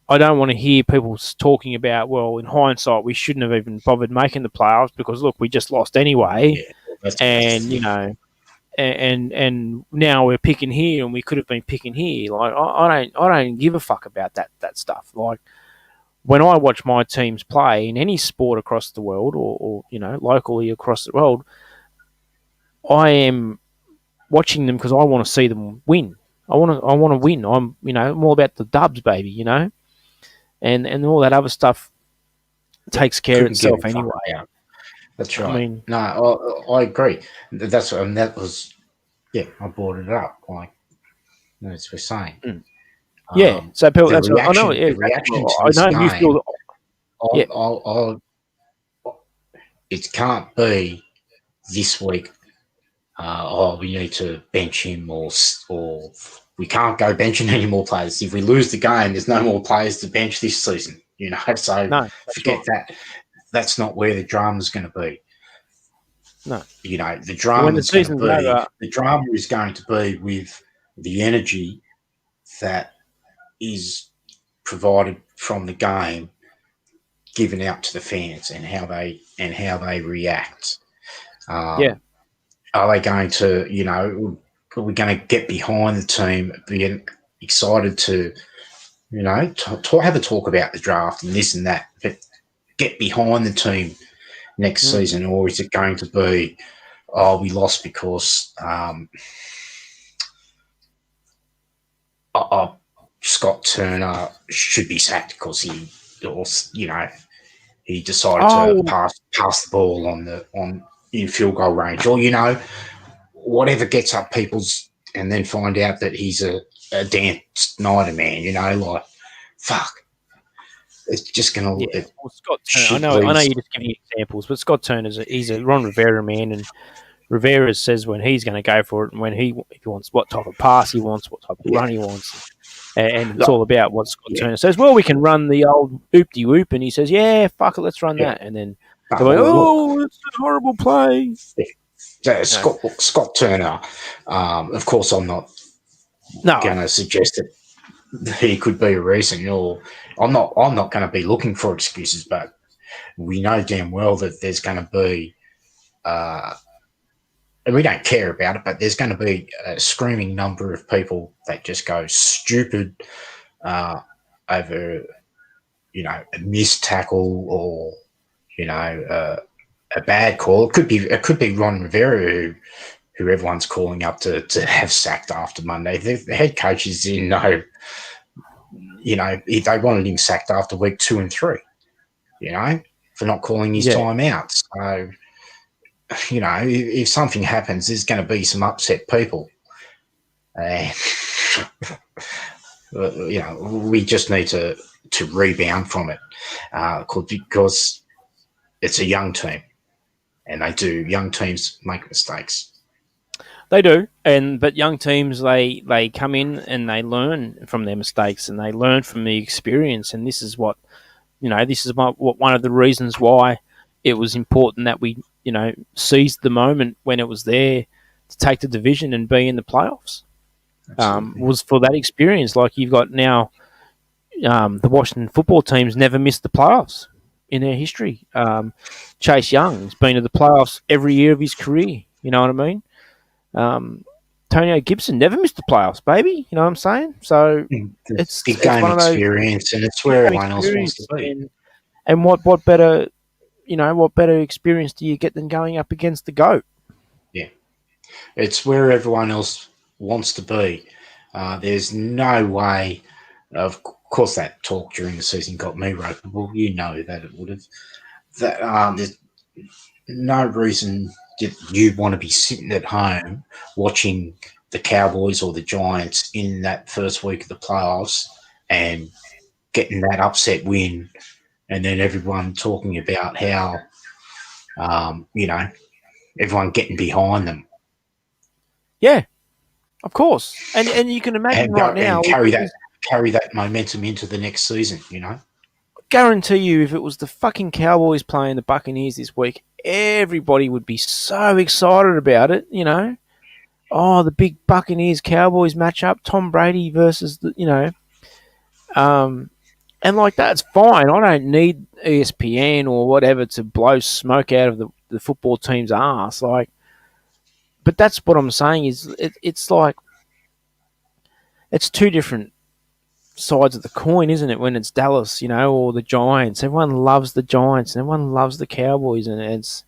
I don't want to hear people talking about, well, in hindsight, we shouldn't have even bothered making the playoffs because look, we just lost anyway, and and now we're picking here and we could have been picking here. Like I don't give a fuck about that stuff. Like when I watch my teams play in any sport across the world or locally across the world, I am watching them because I want to see them win. I want to win. I'm all about the dubs, baby, and all that other stuff takes care of itself anyway. That's right. I mean, no, I agree. That was I brought it up. Like as we're saying. So people, that's reaction, I know. The reaction to this game, you feel. It can't be this week. We need to bench him, or we can't go benching any more players. If we lose the game, there's no more players to bench this season. So forget that. That's not where the drama's going to be. No, the drama is going to be. The drama is going to be with the energy that is provided from the game given out to the fans and how they react. Are they going to, are we going to get behind the team, be excited to, have a talk about the draft and this and that, but get behind the team next season? Or is it going to be, we lost because Scott Turner should be sacked because he decided to pass the ball in field goal range, or whatever gets up people's, and then find out that he's a Dan Snyder man. Like fuck, it's just gonna. Well, Scott Turner. I know you're just giving examples, but Scott Turner's he's a Ron Rivera man, and Rivera says when he's going to go for it, and if he wants what type of pass he wants, what type of run he wants. And it's all about what Scott Turner says. Well, we can run the old oop-de-whoop, and he says, yeah, fuck it, let's run that. And then they're like, it's a horrible play. Scott Turner, of course I'm not going to suggest that he could be a reason, or I'm not going to be looking for excuses, but we know damn well that there's going to be and we don't care about it, but there's going to be a screaming number of people that just go stupid over, a missed tackle or, a bad call. It could be Ron Rivera who everyone's calling up to have sacked after Monday. The head coach is in they wanted him sacked after week 2 and 3, for not calling his time out. So, if something happens, there's going to be some upset people. We just need to to rebound from it because it's a young team, and they do. Young teams make mistakes. They do, but young teams they come in and they learn from their mistakes and they learn from the experience. And this is what This is one of the reasons why it was important that we seized the moment when it was there to take the division and be in the playoffs. Absolutely. Was for that experience. Like you've got now, the Washington football team's never missed the playoffs in their history. Chase Young's been to the playoffs every year of his career. You know what I mean? Tonio Gibson never missed the playoffs, baby. You know what I'm saying? So It's big it's game one of those experience, and it's big where game everyone else wants to experience. be. And what better what better experience do you get than going up against the GOAT? Yeah, it's where everyone else wants to be. There's no way. Of course, that talk during the season got me ropeable. You know that it would have. There's no reason that you want to be sitting at home watching the Cowboys or the Giants in that first week of the playoffs and getting that upset win, and then everyone talking about how everyone getting behind them Yeah, of course. And you can imagine and right go and now, if it was, carry that momentum into the next season. guarantee you, if it was the fucking Cowboys playing the Buccaneers this week, everybody would be so excited about it. Oh, the big Buccaneers Cowboys matchup, Tom Brady versus um, and like that's fine. I don't need ESPN or whatever to blow smoke out of the football team's ass. Like, but that's what I'm saying is it's like it's two different sides of the coin, isn't it? When it's Dallas, or the Giants, everyone loves the Giants and everyone loves the Cowboys, and it's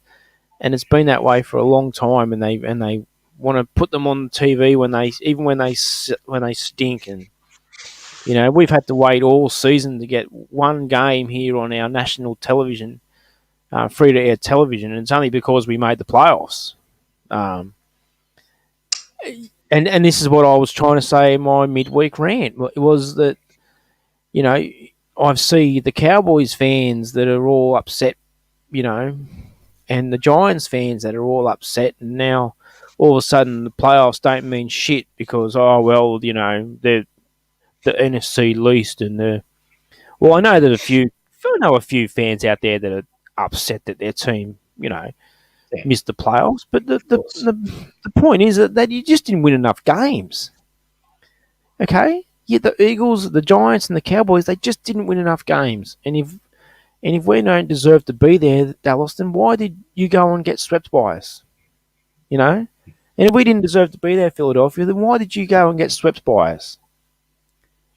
been that way for a long time. And they want to put them on the TV when they stink. And we've had to wait all season to get one game here on our national television, free to air television, and it's only because we made the playoffs. Um, and this is what I was trying to say in my midweek rant. It was that you know, I see the Cowboys fans that are all upset, and the Giants fans that are all upset, and now all of a sudden the playoffs don't mean shit because they're the NFC least, and I know that I know a few fans out there that are upset that their team, Yeah, missed the playoffs, but the of the, course. the, the point is that you just didn't win enough games. Okay, yeah, the Eagles, the Giants, and the Cowboys, they just didn't win enough games. And if we don't deserve to be there, Dallas, then why did you go and get swept by us? And if we didn't deserve to be there, Philadelphia, then why did you go and get swept by us?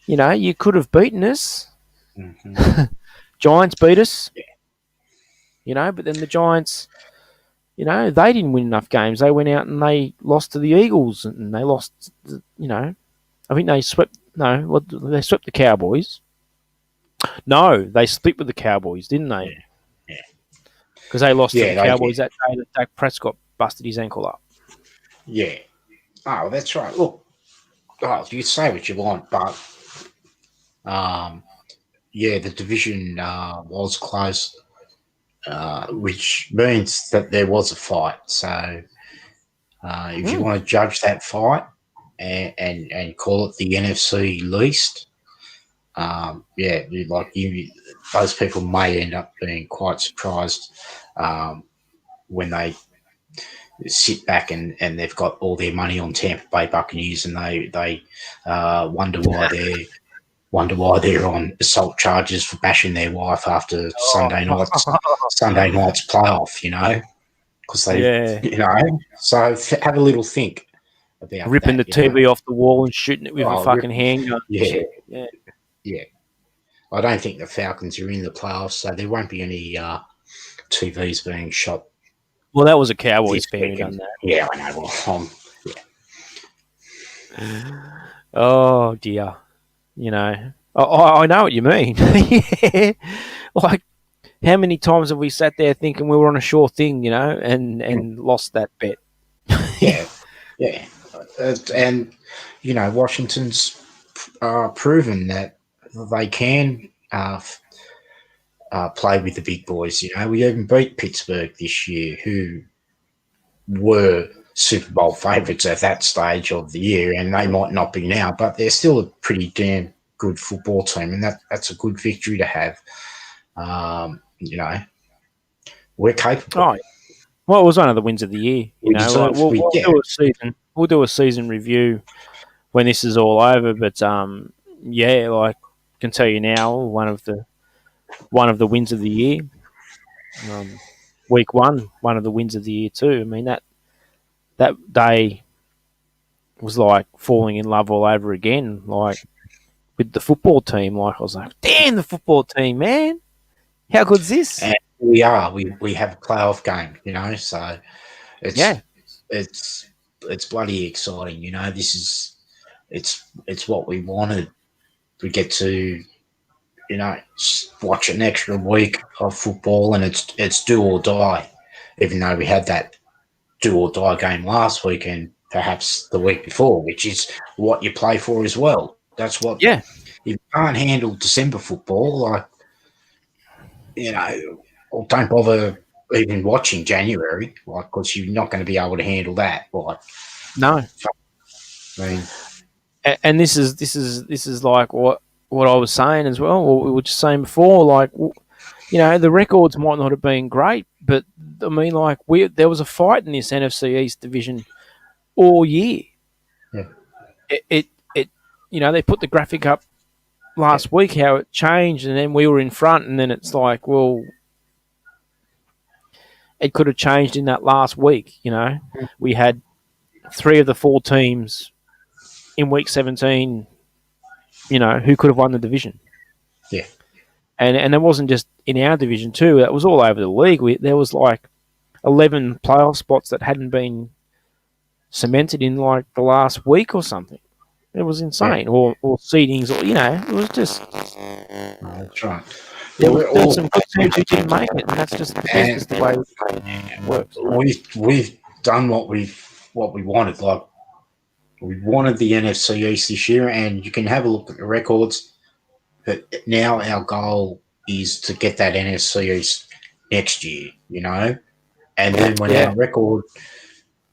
You could have beaten us. Hmm. Giants beat us. Yeah, But then the Giants, they didn't win enough games. They went out and they lost to the Eagles, and they lost. I think they swept. No, well, they swept the Cowboys. No, they split with the Cowboys, didn't they? yeah, yeah, Because they lost to the yeah. They did. Cowboys that day that Dak Prescott busted his ankle up. Yeah. Oh, that's right. Look, you say what you want, but um, yeah, the division was close, which means that there was a fight. So if you Mm. want to judge that fight and call it the NFC least, yeah, those people may end up being quite surprised when they sit back and they've got all their money on Tampa Bay Buccaneers and they wonder why they're on assault charges for bashing their wife after Sunday night's playoff, because they, Yeah. so have a little think about Ripping that, the TV off the wall and shooting it with a Oh, fucking handgun and yeah, shit. Yeah. yeah. I don't think the Falcons are in the playoffs, so there won't be any TVs being shot Well, that was a this Cowboys fan who weekend. done Yeah, I know. Well, that. Oh dear. I know what you mean. Yeah. Like, how many times have we sat there thinking we were on a sure thing, and lost that bet? yeah, yeah. And Washington's proven that they can. uh, play with the big boys. You know, we even beat Pittsburgh this year, who were Super Bowl favourites at that stage of the year, and they might not be now, but they're still a pretty damn good football team, and that's a good victory to have. You know, we're capable. Oh, well, it was one of the wins of the year. You We know, like deserve. we'll, We we'll yeah, do a season. We'll do a season review when this is all over. But yeah, like I can tell you now, one of the wins of the year. Um, week one of the wins of the year too. I mean that day was like falling in love all over again. Like with the football team. Like I was like, damn, the football team, man, how good's this? and we are. We have a playoff game. You know, so Yeah, it's it's it's bloody exciting. You know, it's what we wanted. We get to watch an extra week of football, and it's do or die. Even though we had that do or die game last week and perhaps the week before, which is what you play for as well. That's what yeah, if you can't handle December football, like you know, or don't bother even watching January, like because you're not going to be able to handle that. Like, no. I mean, And this is like what I was saying as well. What we were just saying before, like the records might not have been great, but I mean, like there was a fight in this NFC East division all year. yeah, It they put the graphic up yeah, last week how it changed, and then we were in front, and then it's like, well, it could have changed in that last week. We had three of the four teams in week 17. Who could have won the division. yeah. And it wasn't just in our division too. That was all over the league. There was like 11 playoff spots that hadn't been cemented in like the last week or something. It was Yeah. insane. Or seedings, or it was just That's right. there Well, was we're there's all some good teams who didn't make it, and that's and just the way it works. we've done what we wanted. Like we wanted the NFC East this year, and you can have a look at the records. But now our goal is to get that NFC East next year. You know, and then when Yeah,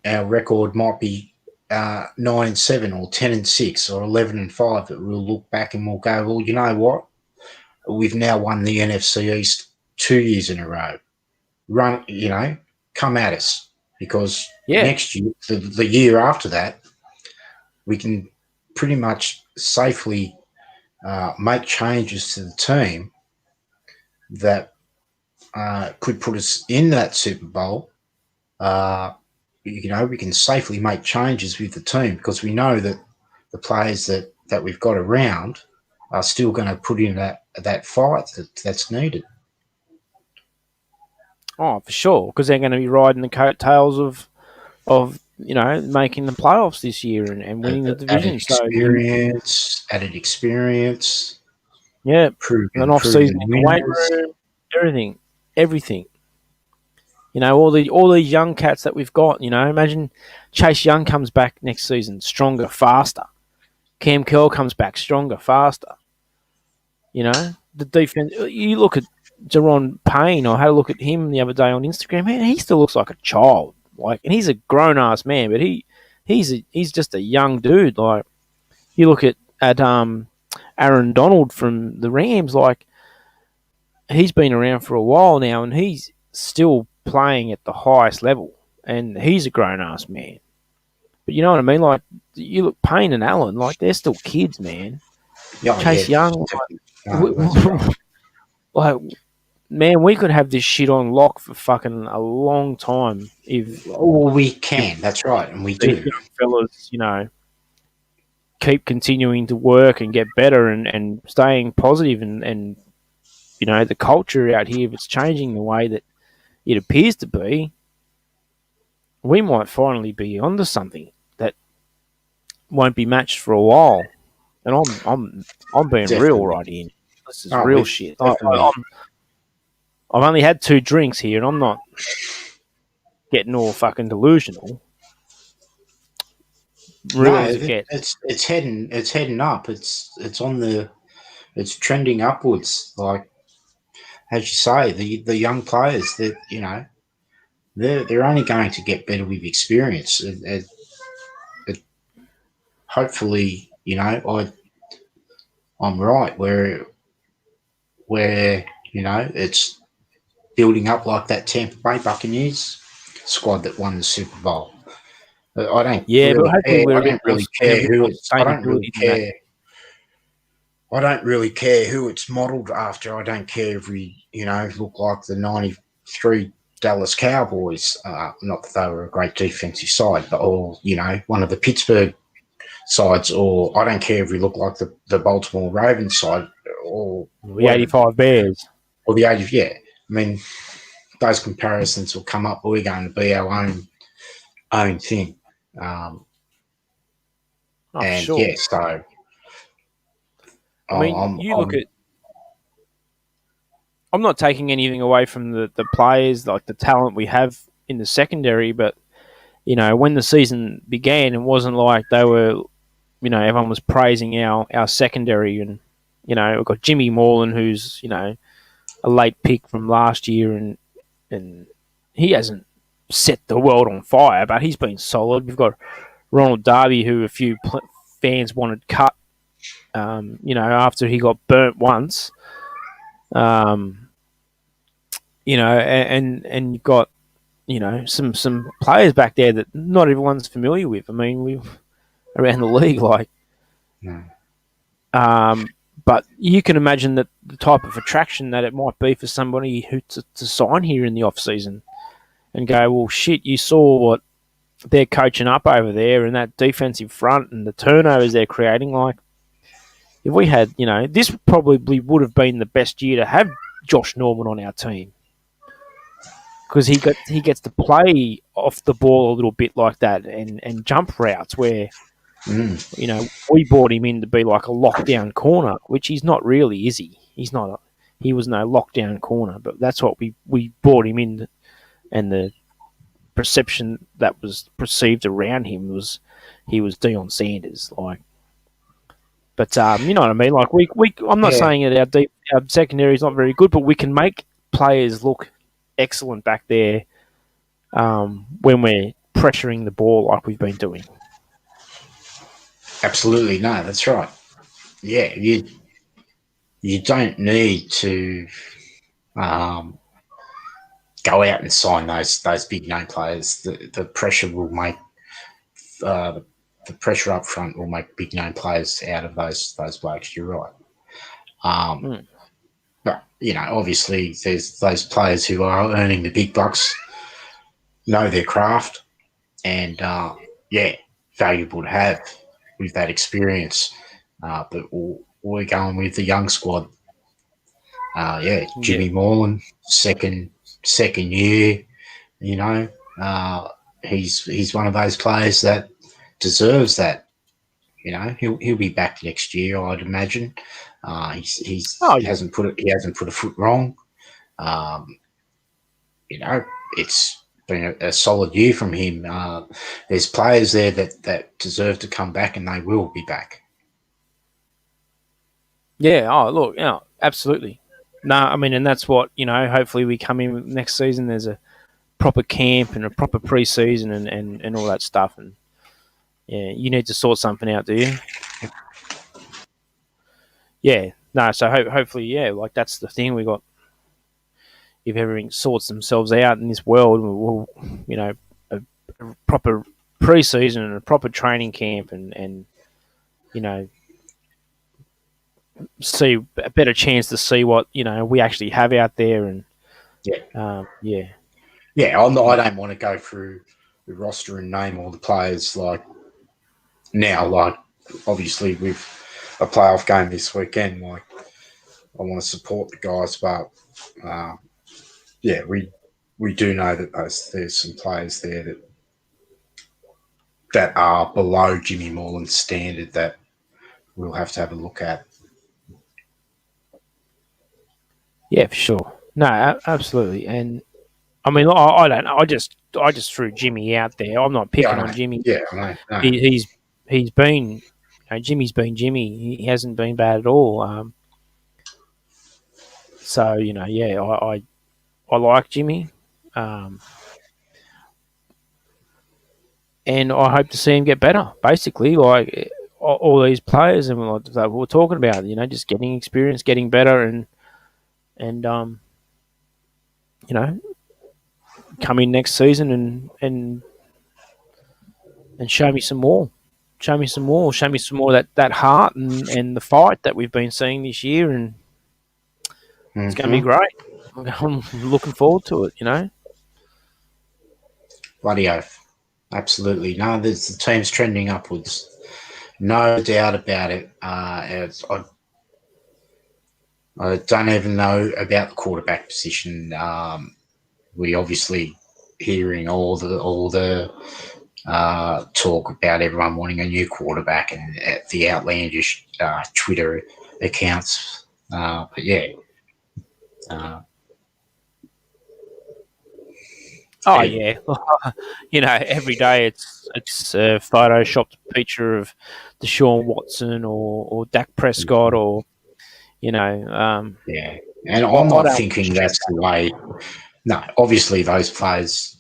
our record might be 9-7 or 10-6 or 11-5, that we'll look back and we'll go, well, you know what? We've now won the NFC East 2 years in a row. Run, come at us, because yeah. next year, the year after that, we can pretty much safely make changes to the team that could put us in that Super Bowl. We can safely make changes with the team, because we know that the players that we've got around are still going to put in that fight that's needed. Oh, for sure, because they're going to be riding the coattails of making the playoffs this year and winning the Added division. So added experience, yeah, an off season proven in the weight winners. room, everything. All these young cats that we've got. Imagine Chase Young comes back next season stronger, faster. Cam Curl comes back stronger, faster. The defense. You look at Jerron Payne. I had a look at him the other day on Instagram. Man, he still looks like a child. And he's a grown ass man, but he's just a young dude. Like you look at Aaron Donald from the Rams. Like he's been around for a while now, and he's still playing at the highest level, and he's a grown ass man. But you know what I mean? Like you look, Payne and Allen, like they're still kids, man. Oh yeah, Chase Young, definitely. we, No, that's right. like man, we could have this shit on lock for fucking a long time Oh, we can. That's right, and we these do. young fellas, keep continuing to work and get better and staying positive and the culture out here, if it's changing the way that it appears to be, we might finally be onto something that won't be matched for a while. And I'm being real Definitely. right here. This is Oh, real we shit. definitely. I've only had 2 drinks here, and I'm not getting all fucking delusional. No, Real as it gets. it's heading up. It's on the it's trending upwards. Like as you say, the young players that they're only going to get better with experience. It hopefully I'm right where it's building up like that Tampa Bay Buccaneers squad that won the Super Bowl. I don't Yeah, but really hopefully care. I we're a bit don't more really care who more it's. I don't really sustainability than that. care. I don't really care who it's modelled after. I don't care if we, look like the '93 Dallas Cowboys. Not that they were a great defensive side, but or one of the Pittsburgh sides, or I don't care if we look like the Baltimore Ravens side, or The whatever, '85 Bears. or the age of yeah. I mean, those comparisons will come up, but we're going to be our own thing. Oh, for And sure. yeah, so I mean, you look at. I'm not taking anything away from the players, like the talent we have in the secondary, but when the season began, it wasn't like they were, everyone was praising our secondary, and we've got Jimmy Moreland, who's a late pick from last year, and he hasn't set the world on fire, but he's been solid. We've got Ronald Darby, who a few fans wanted cut, after he got burnt once. Um, and you've got some players back there that not everyone's familiar with. I mean, we around the league, like, no. but you can imagine that the type of attraction that it might be for somebody who to sign here in the off season and go, well, shit, you saw what they're coaching up over there and that defensive front and the turnovers they're creating. Like, if we had, this probably would have been the best year to have Josh Norman on our team, because he gets to play off the ball a little bit like that, and jump routes where we brought him in to be like a lockdown corner, which he's not really, is he? He's not. He was no lockdown corner, but that's what we brought him in, and the perception that was perceived around him was he was Deion Sanders, like. But you know what I mean. Like we I'm not Yeah, saying that our secondary is not very good, but we can make players look excellent back there when we're pressuring the ball like we've been doing. absolutely. No, that's right. Yeah, you don't need to um, go out and sign those big name players. The pressure will make uh, the pressure up front will make big name players out of those blokes. You're right. Um, Mm. but obviously, there's those players who are earning the big bucks, know their craft, and yeah, valuable to have with that experience. But we're going with the young squad. Yeah, Yeah, Jimmy Moreland, second year. You know, uh, he's one of those players that deserves that. He'll be back next year, I'd imagine. oh He yeah, hasn't put a foot wrong. Um, it's been a solid year from him. There's players there that deserve to come back, and they will be back. yeah. Oh look, yeah, absolutely. No, I mean, and that's what hopefully we come in next season. There's a proper camp and a proper pre-season and all that stuff. And yeah, you need to sort something out, do you? Yeah, no. So hopefully, yeah, like that's the thing. We got, if everything sorts themselves out in this world, we'll a proper pre-season and a proper training camp, and you know see a better chance to see what we actually have out there. And Yeah, yeah, yeah. I don't want to go through the roster and name all the players like now. Like obviously with a playoff game this weekend, like I want to support the guys, but uh, yeah, we do know that there's some players there that are below Jimmy Moreland's standard that we'll have a look at. yeah, for sure. No, absolutely. And I mean, I don't know. I just threw Jimmy out there. I'm not Yeah, picking I on know. Jimmy. Yeah, I know. No. He's been, Jimmy's been Jimmy. He hasn't been bad at all. So yeah, I like Jimmy, um, and I hope to see him get better. Basically, like all these players, and like that we're talking about, just getting experience, getting better, and you know, come in next season and show me some more. Show me some more. Show me some more of that heart and the fight that we've been seeing this year, and it's going to be Mm-hmm. great. I'm looking forward to it. Bloody oath. Absolutely. No, the team's trending upwards. No doubt about it. I don't even know about the quarterback position. We obviously hearing all the talk about everyone wanting a new quarterback and the outlandish Twitter accounts. But yeah, uh, Oh it, yeah, every day it's a photoshopped picture of Deshaun Watson or Dak Prescott or yeah. And I'm I not don't thinking that's the way. No, obviously those players.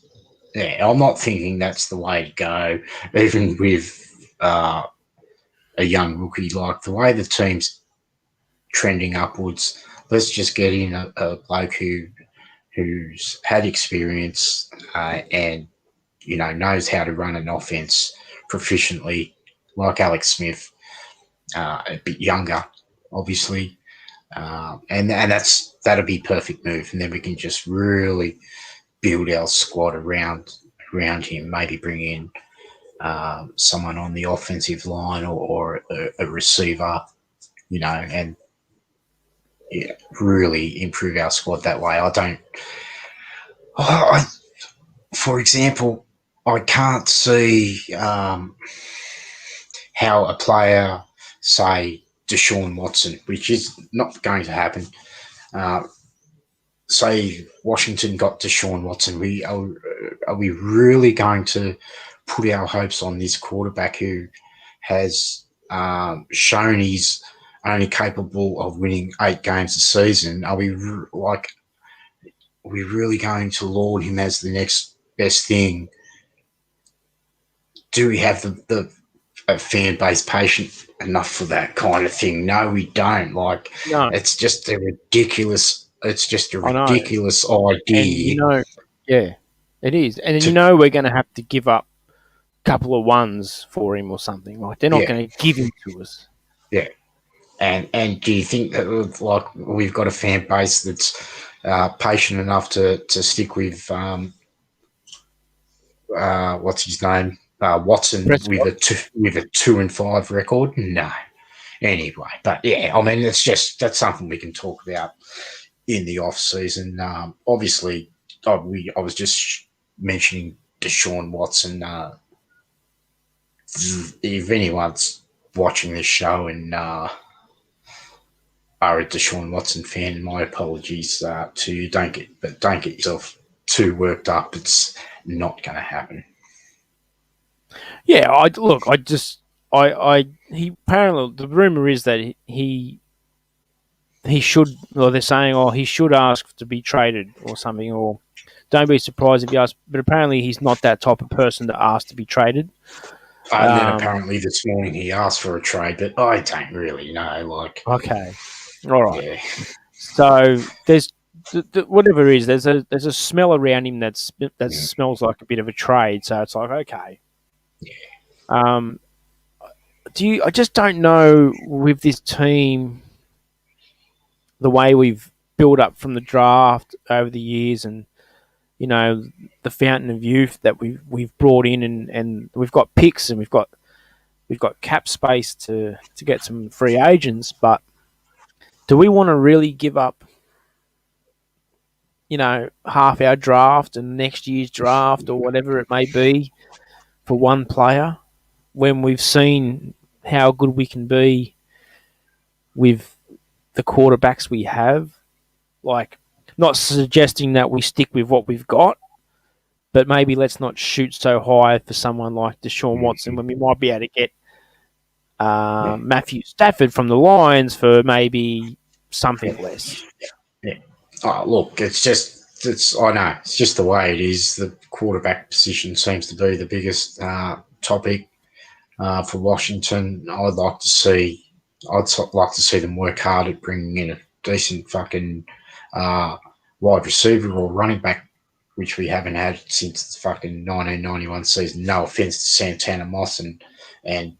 Yeah, I'm not thinking that's the way to go. Even with a young rookie, like the way the team's trending upwards, let's just get in a bloke who's had experience and knows how to run an offense proficiently, like Alex Smith, a bit younger, obviously, and that'll be perfect move, and then we can just really build our squad around him. Maybe bring in someone on the offensive line or a receiver, and yeah, really improve our squad that way. I don't. I, for example, I can't see how a player, say Deshaun Watson, which is not going to happen. Uh, say Washington got Deshaun Watson, are we really going to put our hopes on this quarterback who has shown he's only capable of winning 8 games a season? Are we really going to laud him as the next best thing? Do we have the fan base patient enough for that kind of thing? No, we don't. Like, no. it's just a ridiculous. It's just a I know, ridiculous and idea yeah, it is, and then to we're going to have to give up a couple of ones for him or something. Like they're not yeah, going to give him to us. yeah. And do you think that like we've got a fan base that's patient enough to stick with what's his name Watson Prescott. with a 2-5 record? No. Anyway, but yeah, I mean, that's something we can talk about in the off season. Obviously, I was just mentioning Deshaun Watson. If anyone's watching this show and are a Deshaun Watson fan, my apologies to you. Don't get yourself too worked up. It's not going to happen. Yeah, I look. I just he apparently the rumor is that he should, or they're saying, oh, he should ask to be traded or something, or don't be surprised if he asks. But apparently, he's not that type of person to ask to be traded. And then Um, apparently this morning he asked for a trade, but I don't really know. Like, okay, all right. yeah, So there's whatever it is. There's a smell around him that mm, smells like a bit of a trade. So it's like okay. yeah, Um, I just don't know with this team the way we've built up from the draft over the years, and the fountain of youth that we've brought in, and we've got picks and we've got cap space to get some free agents, but do we want to really give up half our draft and next year's draft or whatever it may be for one player when we've seen how good we can be with the quarterbacks we have? Like, not suggesting that we stick with what we've got, but maybe let's not shoot so high for someone like Deshaun Watson mm, when we might be able to get yeah, Matthew Stafford from the Lions for maybe something yeah, less. yeah. Oh, look, I know it's just the way it is. The quarterback position seems to be the biggest topic for Washington. I'd like to see them work hard at bringing in a decent fucking uh, wide receiver or running back, which we haven't had since the fucking 1991 season. No offense to Santana Moss and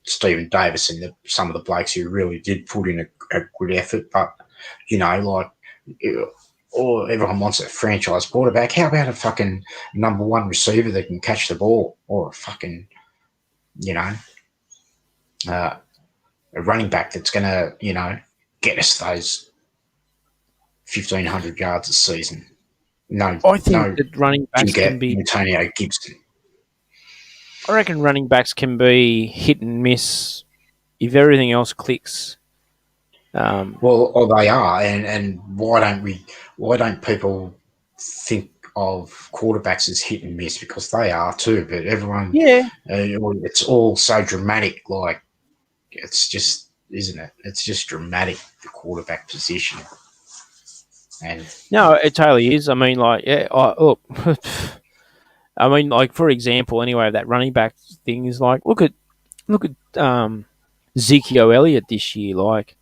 Stephen Davis and some of the blokes who really did put in a good effort, but like. Or everyone wants a franchise quarterback. How about a fucking number one receiver that can catch the ball, or a fucking, you know, uh, a running back that's going to, get us those 1,500 yards a season. No, I think no that running backs Jigger can be. Antonio Gibson. I reckon running backs can be hit and miss if everything else clicks. Well, they are, and why don't people think of quarterbacks as hit and miss, because they are too. But everyone, Yeah. it's all so dramatic. Like it's just, isn't it? It's just dramatic, the quarterback position. And No, it totally is. I mean, like, yeah. Look, I mean, like for example, anyway, that running back thing is like, look at Ezekiel Elliott this year. Like,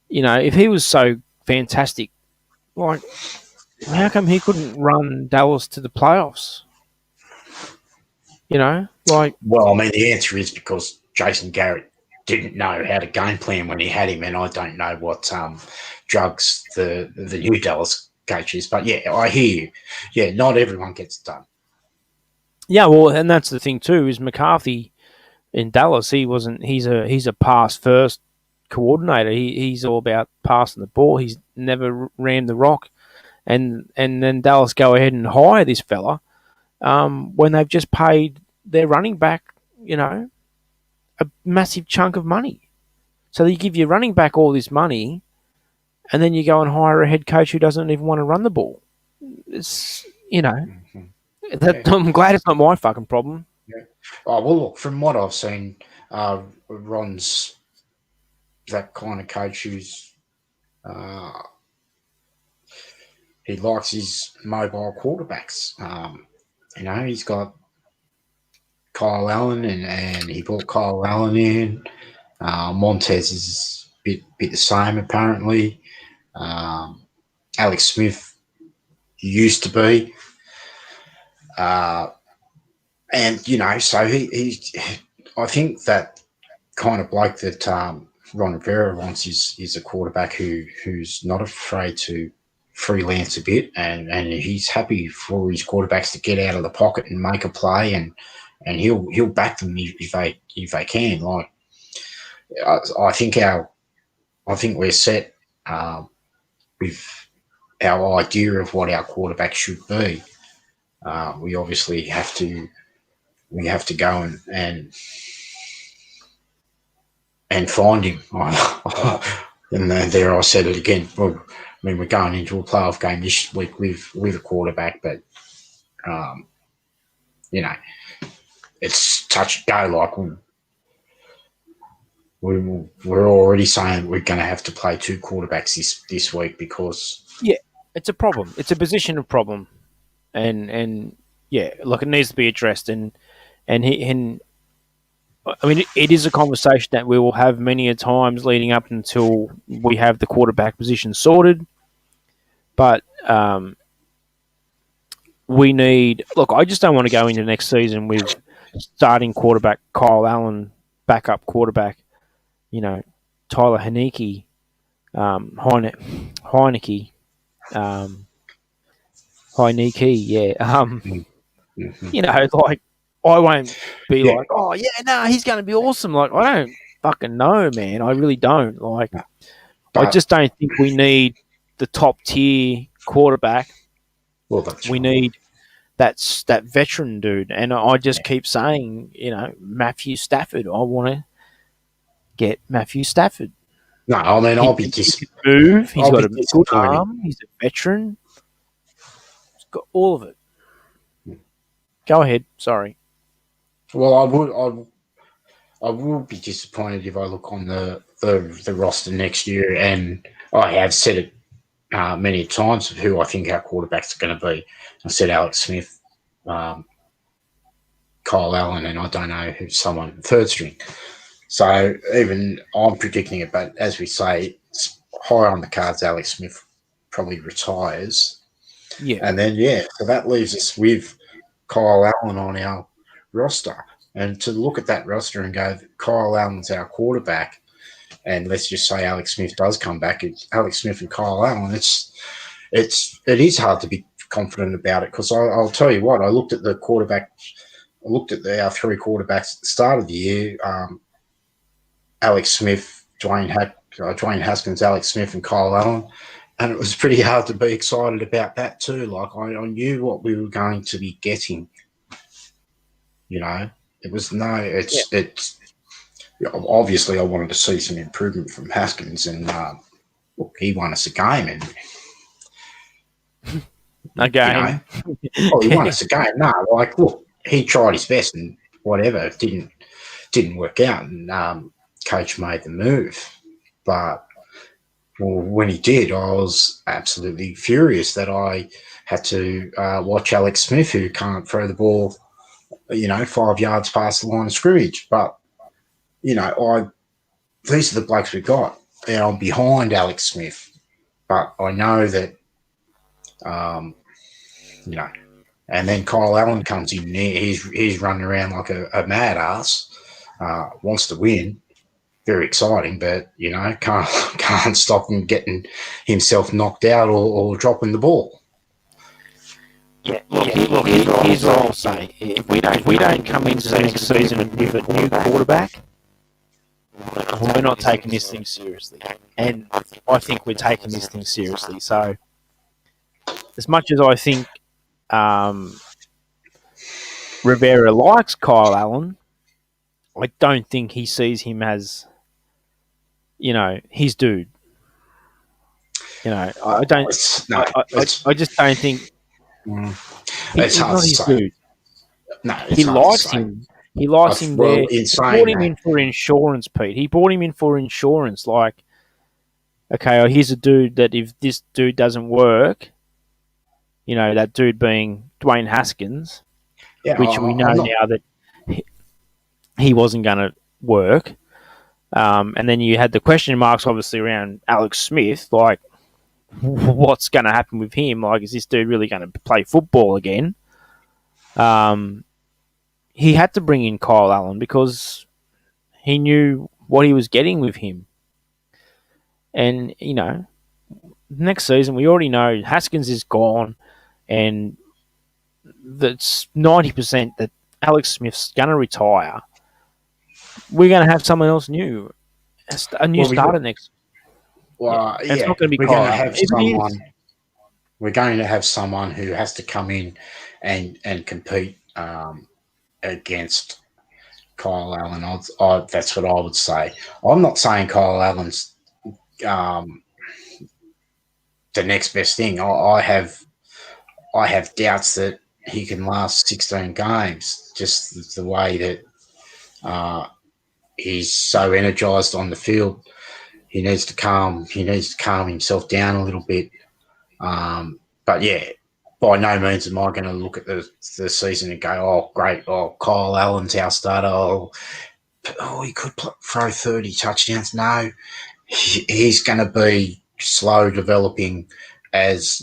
if he was so fantastic, like, how come he couldn't run Dallas to the playoffs? Like, well, I mean, the answer is because Jason Garrett didn't know how to game plan when he had him, and I don't know what drugs the new Dallas coach is. But yeah, I hear you. Yeah, not everyone gets it done. yeah, well, and that's the thing too is McCarthy in Dallas. He wasn't. He's a pass first coordinator. He's all about passing the ball. He's never ran the rock, and then Dallas go ahead and hire this fella when they've just paid their running back, a massive chunk of money. So you give your running back all this money, and then you go and hire a head coach who doesn't even want to run the ball. It's Mm-hmm. that Yeah. I'm glad it's not my fucking problem. Yeah. Oh well, look, from what I've seen, Ron's that kind of coach who's uh, he likes his mobile quarterbacks. He's got Kyle Allen, and he brought Kyle Allen in. Montez is a bit the same apparently. Um, Alex Smith used to be, uh, and so he. I think that kind of bloke that Ron Rivera wants is a quarterback who's not afraid to freelance a bit, and he's happy for his quarterbacks to get out of the pocket and make a play, and he'll back them if they can. Like I think we're set with our idea of what our quarterback should be. We obviously have to go and find him. And there I said it again. Well, I mean, we're going into a playoff game this week with a quarterback, but um, you know, it's touch and go. Like we're already saying we're going to have to play two quarterbacks this week because Yeah, it's a problem. It's a position of problem, and yeah, look, it needs to be addressed. And I mean, it is a conversation that we will have many a times leading up until we have the quarterback position sorted. But we need. Look, I just don't want to go into next season with starting quarterback Kyle Allen, backup quarterback, Tyler Haneke, Heineke, um, Heineke, yeah. mm-hmm. Like I won't be Yeah, like, oh yeah, no, he's going to be awesome. Like I don't fucking know, man. I really don't. Like I but just don't think we need the top tier quarterback. well, that's We right. need that veteran dude. And I just keep saying, Matthew Stafford. I want to get Matthew Stafford. No, I mean, He can move. He's I'll got be a good disappointed. arm. He's a veteran. He's got all of it. Go ahead. Sorry. Well, I will be disappointed if I look on the roster next year, and I have said it many times of who I think our quarterbacks are going to be. I said Alex Smith, um, Kyle Allen, and I don't know who's someone third string. So even I'm predicting it, but as we say, it's high on the cards. Alex Smith probably retires, Yeah. and then so that leaves us with Kyle Allen on our roster. And to look at that roster and go, Kyle Allen's our quarterback, and let's just say Alex Smith does come back. It's Alex Smith and Kyle Allen. It is hard to be confident about it because I'll tell you what. I looked at the quarterback. I looked at our three quarterbacks at the start of the year. Alex Smith, Dwayne Haskins, Alex Smith, and Kyle Allen. And it was pretty hard to be excited about that too. Like I knew what we were going to be getting. You know, Yeah. it's obviously I wanted to see some improvement from Haskins, and look, he won us a game, and A you know, game. he won us a game. No, like look, he tried his best, and whatever it didn't work out, and coach made the move, but. Well, when he did, I was absolutely furious that I had to watch Alex Smith, who can't throw the ball, 5 yards past the line of scrimmage. But these are the blokes we got, and I'm behind Alex Smith. But I know that, um, you know, and then Kyle Allen comes in there. He's running around like a mad ass, wants to win. Very exciting, but can't stop him getting himself knocked out or dropping the ball. Yeah, here's what I'll say. If we don't come into the next season with a new quarterback, we're not taking this thing seriously. And I think we're taking this thing seriously. So, as much as I think Rivera likes Kyle Allen, I don't think he sees him as, his dude. I don't. I just don't think it's he's hard not to his say. dude. No, He it's hard to likes say. him. He likes him Well, there. in He saying brought him that, in for insurance, Pete. He brought him in for insurance. Like, okay, here's a dude that if this dude doesn't work, that dude being Dwayne Haskins, yeah, which we know I'm not. now that he wasn't going to work. And then you had the question marks, obviously, around Alex Smith. Like, what's going to happen with him? Like, is this dude really going to play football again? He had to bring in Kyle Allen because he knew what he was getting with him. And, next season, we already know Haskins is gone, and that's 90% that Alex Smith's going to retire. We're going to have someone else new, a new starter next. Well, And it's not going to be we're going Kyle to Allen. have If it is, someone. We're going to have someone who has to come in and compete against Kyle Allen. That's what I would say. I'm not saying Kyle Allen's the next best thing. I have doubts that he can last 16 games. Just the way that he's so energised on the field, he needs to calm himself down a little bit. But yeah, by no means am I going to look at the season and go, oh great, Kyle Allen's our starter. He could throw 30 touchdowns. No, he's going to be slow developing as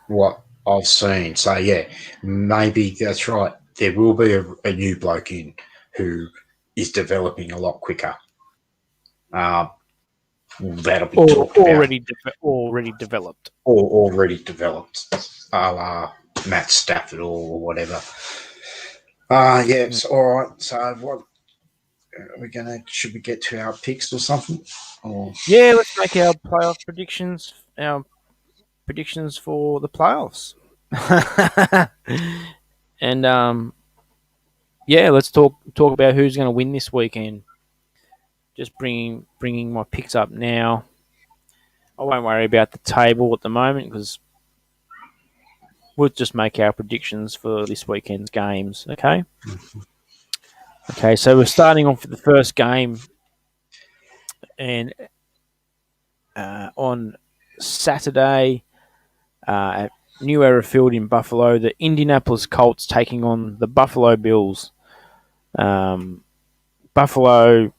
what I've seen. So yeah, maybe that's right. There will be a new bloke in who is developing a lot quicker. That'll be talked about. already developed. Or already developed, Matt Stafford or whatever. Yes, all right. So what are we gonna? Should we get to our picks or something? Or Yeah, let's make our playoff predictions. Our predictions for the playoffs. And let's talk about who's going to win this weekend. Just bringing my picks up now. I won't worry about the table at the moment because we'll just make our predictions for this weekend's games. Okay. Okay. So we're starting off with the first game, and on Saturday at New Era Field in Buffalo. The Indianapolis Colts taking on the Buffalo Bills. Buffalo,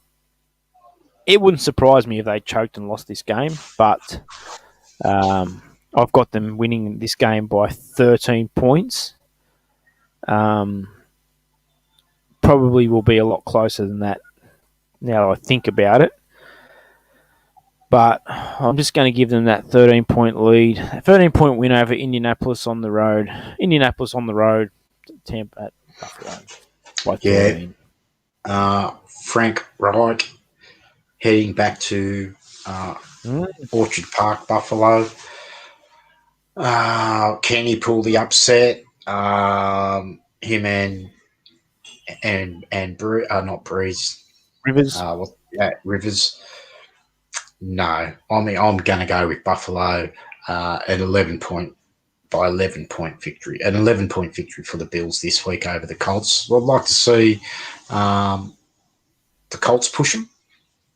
it wouldn't surprise me if they choked and lost this game, but I've got them winning this game by 13 points. Probably will be a lot closer than that now that I think about it. But I'm just going to give them that 13-point lead. 13-point win over Indianapolis on the road. Indianapolis on the road, Tampa at Buffalo by 13. Frank Reich heading back to Orchard Park, Buffalo. Can he pull the upset? Him and not Breeze. Rivers. Rivers. No, I'm going to go with Buffalo at 11 point by 11-point victory. An 11-point victory for the Bills this week over the Colts. I'd like to see the Colts push them.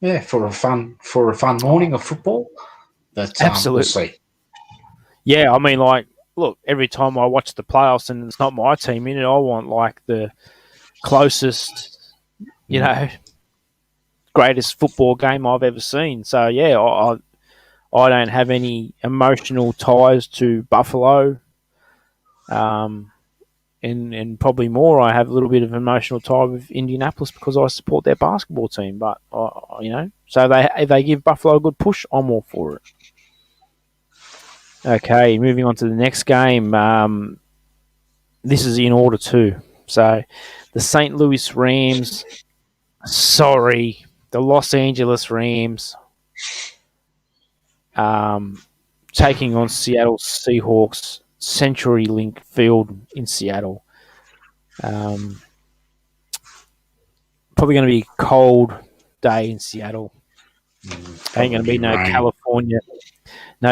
Yeah, for a fun morning of football. But Absolutely. We'll see. Yeah, I mean, like, look, every time I watch the playoffs and it's not my team in it, I want like the closest, greatest football game I've ever seen. So yeah, I don't have any emotional ties to Buffalo. And probably more, I have a little bit of emotional tie with Indianapolis because I support their basketball team. But so if they give Buffalo a good push, I'm all for it. Okay, moving on to the next game. This is in order too. So, the St. Louis Rams. The Los Angeles Rams. Taking on Seattle Seahawks. CenturyLink Field in Seattle. Probably going to be a cold day in Seattle. Ain't going to be no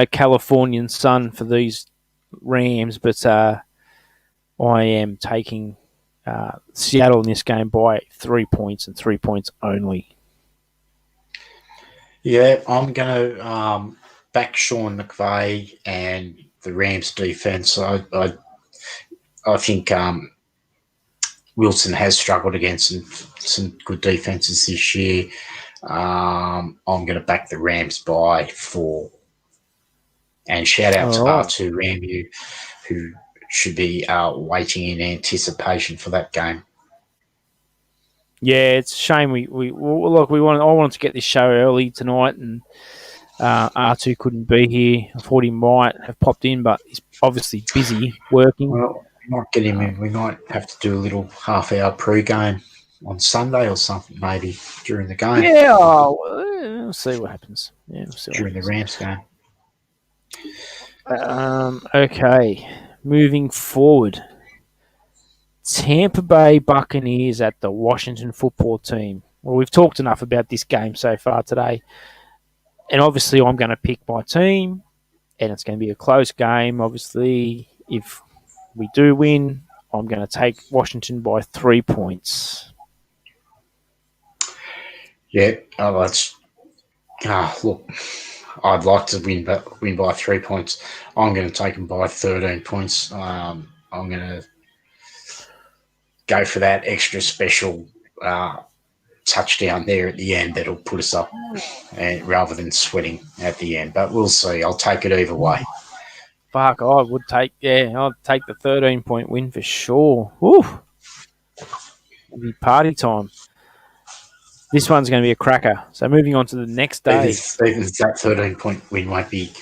Californian sun for these Rams, but I am taking Seattle in this game by 3 points and 3 points only. Yeah, I'm going to back Sean McVay and the Rams defense. I think Wilson has struggled against some good defenses this year. I'm going to back the Rams by 4. And shout out to Ramu, who should be waiting in anticipation for that game. Yeah, it's a shame I wanted to get this show early tonight, and R2 couldn't be here. I thought he might have popped in, but he's obviously busy working. Well, we might get him in. We might have to do a little half-hour pre-game on Sunday or something, maybe during the game. Yeah, we'll see what happens. Yeah, during the Rams game. Okay, moving forward. Tampa Bay Buccaneers at the Washington Football Team. Well, we've talked enough about this game so far today. And obviously, I'm going to pick my team. And it's going to be a close game. Obviously, if we do win, I'm going to take Washington by 3 points. Yeah, look, I'd like to win by 3 points. I'm going to take them by 13 points. I'm going to go for that extra special touchdown there at the end that'll put us up, rather than sweating at the end. But we'll see. I'll take it either way. Fuck, I'd take the 13-point win for sure. Woo! It'll be party time. This one's going to be a cracker. So moving on to the next day. Even that 13-point win won't be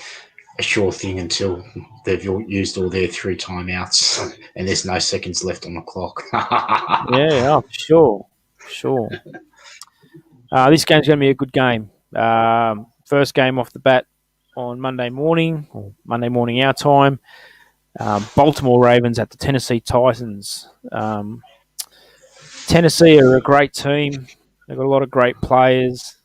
a sure thing until they've used all their 3 timeouts and there's no seconds left on the clock. Yeah, sure. This game's going to be a good game. First game off the bat on Monday morning our time. Baltimore Ravens at the Tennessee Titans. Tennessee are a great team. They've got a lot of great players.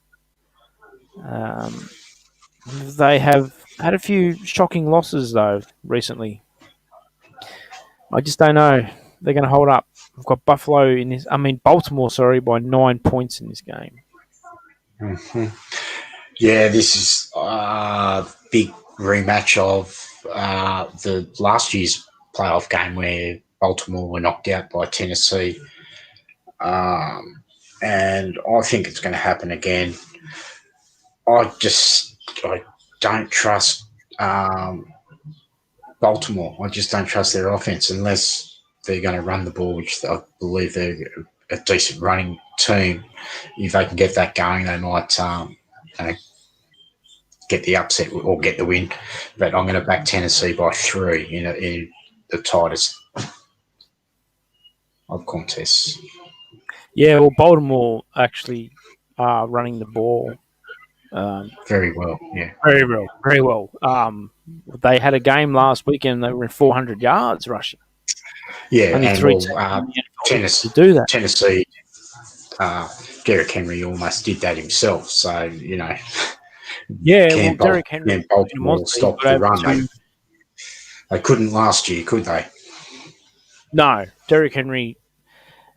They have had a few shocking losses, though, recently. I just don't know. They're going to hold up. I've got Baltimore, by 9 points in this game. Mm-hmm. Yeah, this is big rematch of the last year's playoff game where Baltimore were knocked out by Tennessee. And I think it's going to happen again. I don't trust Baltimore. I just don't trust their offense unless they're going to run the ball, which I believe they're a decent running team. If they can get that going, they might get the upset or get the win. But I'm going to back Tennessee by 3 in the tightest of contests. Yeah, well, Baltimore actually are running the ball Very well, yeah. very well, very well. They had a game last weekend. They were 400 yards rushing. Yeah, Only and three well, teams in the NFL to Tennessee, do that. Tennessee, Derrick Henry almost did that himself. So, Yeah, well, can, Derrick Henry's can been a Baltimore monster. He's stop got the over run? two. They couldn't last year, could they? No, Derrick Henry.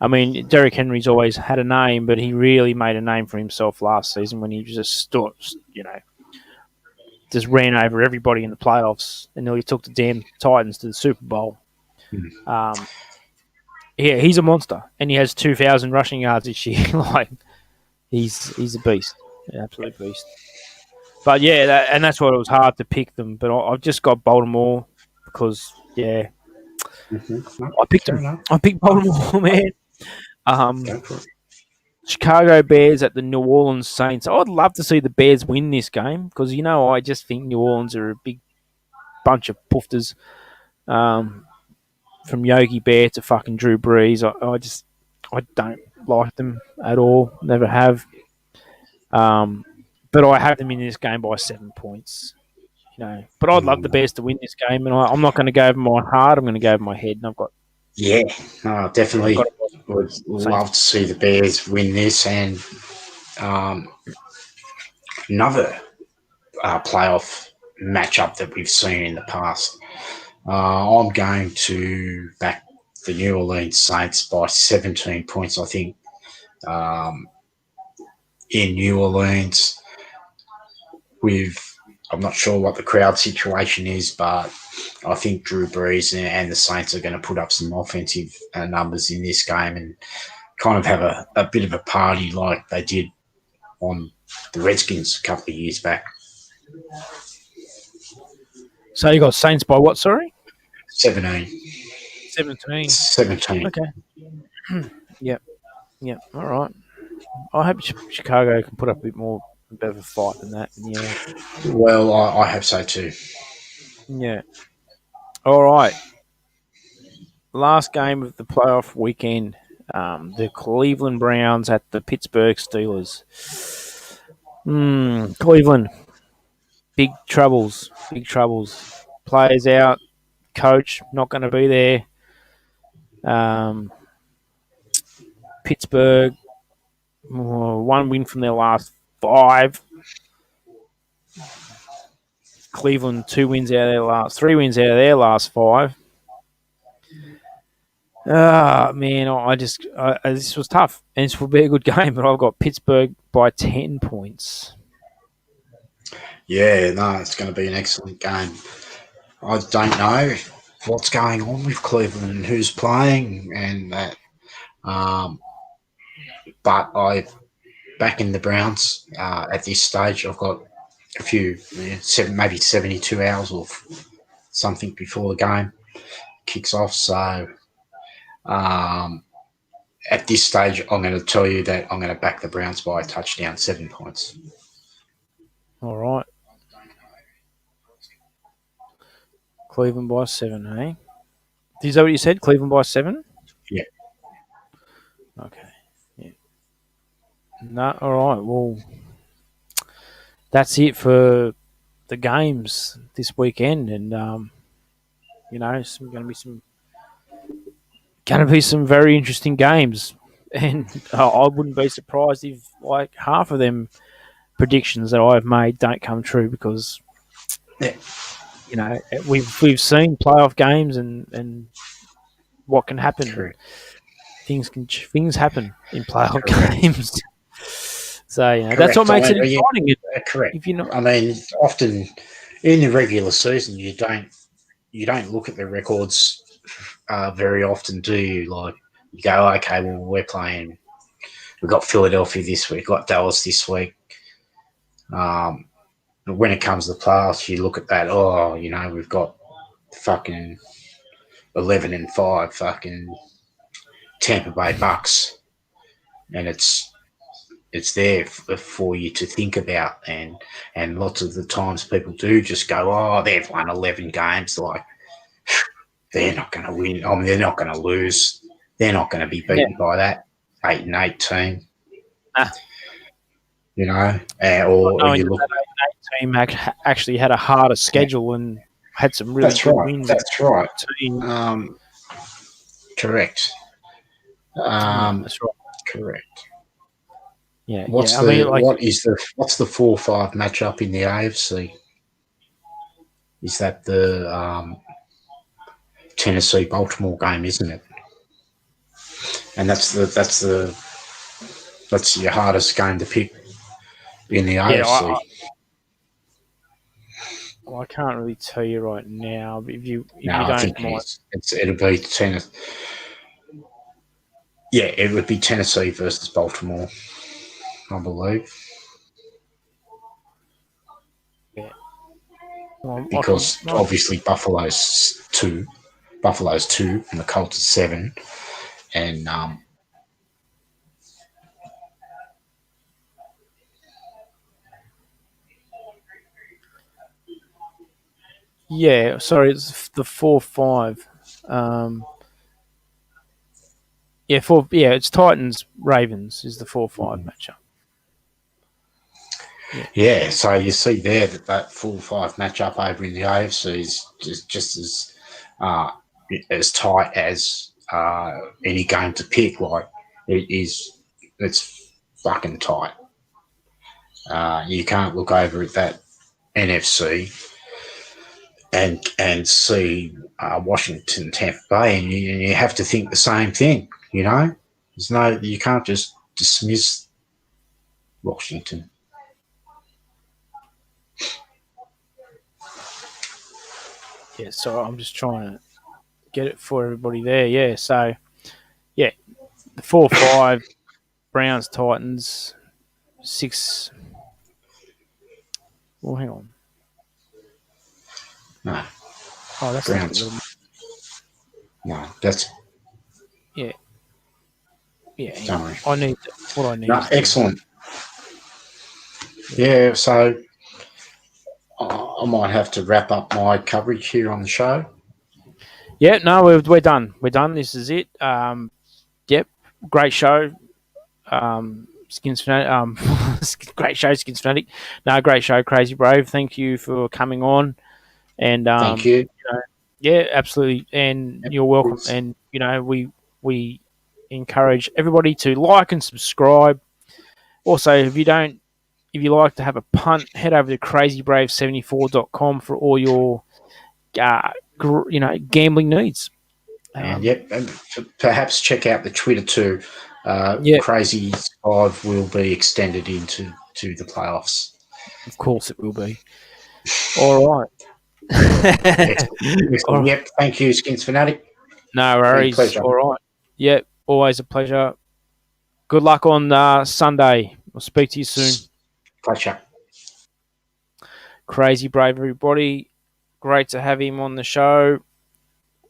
I mean, Derrick Henry's always had a name, but he really made a name for himself last season when he just just ran over everybody in the playoffs and nearly took the damn Titans to the Super Bowl. Um, yeah, he's a monster, and he has 2,000 rushing yards this year. Like he's a beast, an absolute beast. But yeah, and that's why it was hard to pick them. But I've just got Baltimore because yeah, Mm-hmm. No, I picked fair them. enough. I picked No, Baltimore, man. Um, go for it. Chicago Bears at the New Orleans Saints. I'd love to see the Bears win this game because I just think New Orleans are a big bunch of poofters. From Yogi Bear to fucking Drew Brees, I don't like them at all. Never have. Um, but I have them in this game by 7 points. But I'd love the Mm. Bears to win this game, and I'm not going to go over my heart. I'm going to go over my head, and Yeah, I've got definitely would Saints. love to see the Bears win this and um, another playoff matchup that we've seen in the past. I'm going to back the New Orleans Saints by 17 points, I think, um, in New Orleans. I'm not sure what the crowd situation is, but I think Drew Brees and the Saints are going to put up some offensive numbers in this game and kind of have a bit of a party like they did on the Redskins a couple of years back. So you got Saints by what? Sorry, 17. 17. 17. Okay. Yep. Yep. All right. I hope Chicago can put up a bit of a fight than that. Yeah. Well, I hope so too. Yeah. All right. Last game of the playoff weekend. The Cleveland Browns at the Pittsburgh Steelers. Cleveland. Big troubles. Big troubles. Players out. Coach not going to be there. Pittsburgh. One win from their last 5. Cleveland 3 wins out of their last 5. Man, this was tough, and this will be a good game. But I've got Pittsburgh by 10 points. Yeah, no, it's going to be an excellent game. I don't know what's going on with Cleveland and who's playing and that. But I back in the Browns at this stage. I've got a few, maybe 72 hours or something before the game kicks off. So at this stage, I'm going to tell you that I'm going to back the Browns by a touchdown, 7 points. All right. Cleveland by 7, eh? Is that what you said? Cleveland by 7? Yeah. Okay. Yeah. No, all right. Well, that's it for the games this weekend, and going to be some very interesting games, and I wouldn't be surprised if like half of them predictions that I've made don't come true because Yeah. we've seen playoff games and what can happen. Correct. Things happen in playoff Correct. games. So that's Correct. what makes it Yeah, exciting. correct. If you know, I mean, often in the regular season, you don't look at the records very often, do you? Like you go, okay, well we've got Philadelphia this week, we've got Dallas this week. When it comes to the playoffs, you look at that. Oh, we've got fucking 11-5, fucking Tampa Bay Bucks, and it's there for you to think about, and lots of the times people do just go, oh, they've won 11 games, like they're not going to win. I mean, they're not going to lose. They're not going to be Yeah. beaten by that 8-8 team, Nah. Not or knowing you that look. that team actually had a harder schedule and had some really That's good right. wins. That's right. Team. Correct. Yeah, that's right. Correct. Yeah, What's yeah. I mean, the like, what's the 4-5 matchup in the AFC? Is that the Tennessee Baltimore game, isn't it? And that's your hardest game to pick in the yeah, AFC. I can't really tell you right now. But if No, you I don't think mind, it'll be Tennessee. Yeah, it would be Tennessee versus Baltimore, I believe, yeah. Well, I can. because obviously Buffalo's two, and the Colts are 7, and Yeah, sorry, it's the 4-5. Yeah, it's Titans Ravens is the 4-5 matchup. Yeah, yeah, so you see there that 4-5 matchup over in the AFC is just uh, as tight as any game to pick. Like it is, it's fucking tight. You can't look over at that NFC and see Washington, Tampa Bay, and you have to think the same thing. You can't just dismiss Washington. yeah. So I'm just trying to get it for everybody there. Yeah, so yeah, the 4-5 Browns Titans 6. Well, hang on. No, Oh, that's not the Browns. little. No, that's Yeah, yeah. Hang don't on. worry. What I need No, is the. excellent. Yeah, so I might have to wrap up my coverage here on the show. Yeah, no, we're done. We're done. This is it. Yep, great show. Skinsfanatic. Great show, Skinsfanatic. No, great show, Crazy Brave. Thank you for coming on. And Thank you. yeah, absolutely. And you're welcome. It's, And we encourage everybody to like and subscribe. Also, if you like to have a punt, head over to crazybrave74.com for all your gambling needs. and yep, and perhaps check out the Twitter too. Yeah, Crazy Five will be extended into the playoffs. of course it will be. All right. All right. Yep, thank you, Skinsfanatic. No Been a worries. pleasure. All right. Yep. Always a pleasure. Good luck on Sunday. I'll speak to you soon. Pleasure. Crazy Brave, everybody. Great to have him on the show.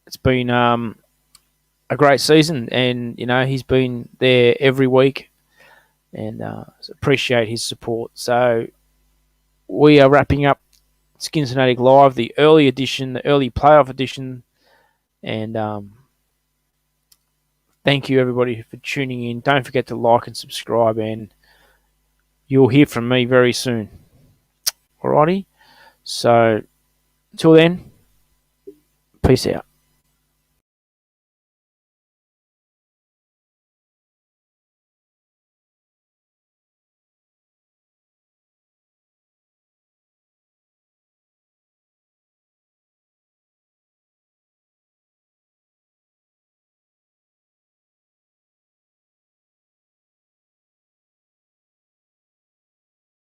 It's been a great season, and he's been there every week, and appreciate his support. So we are wrapping up Skinsfanatic Live, the early edition, the early playoff edition, and thank you everybody for tuning in. Don't forget to like and subscribe, and you'll hear from me very soon. Alrighty. So until then, peace out.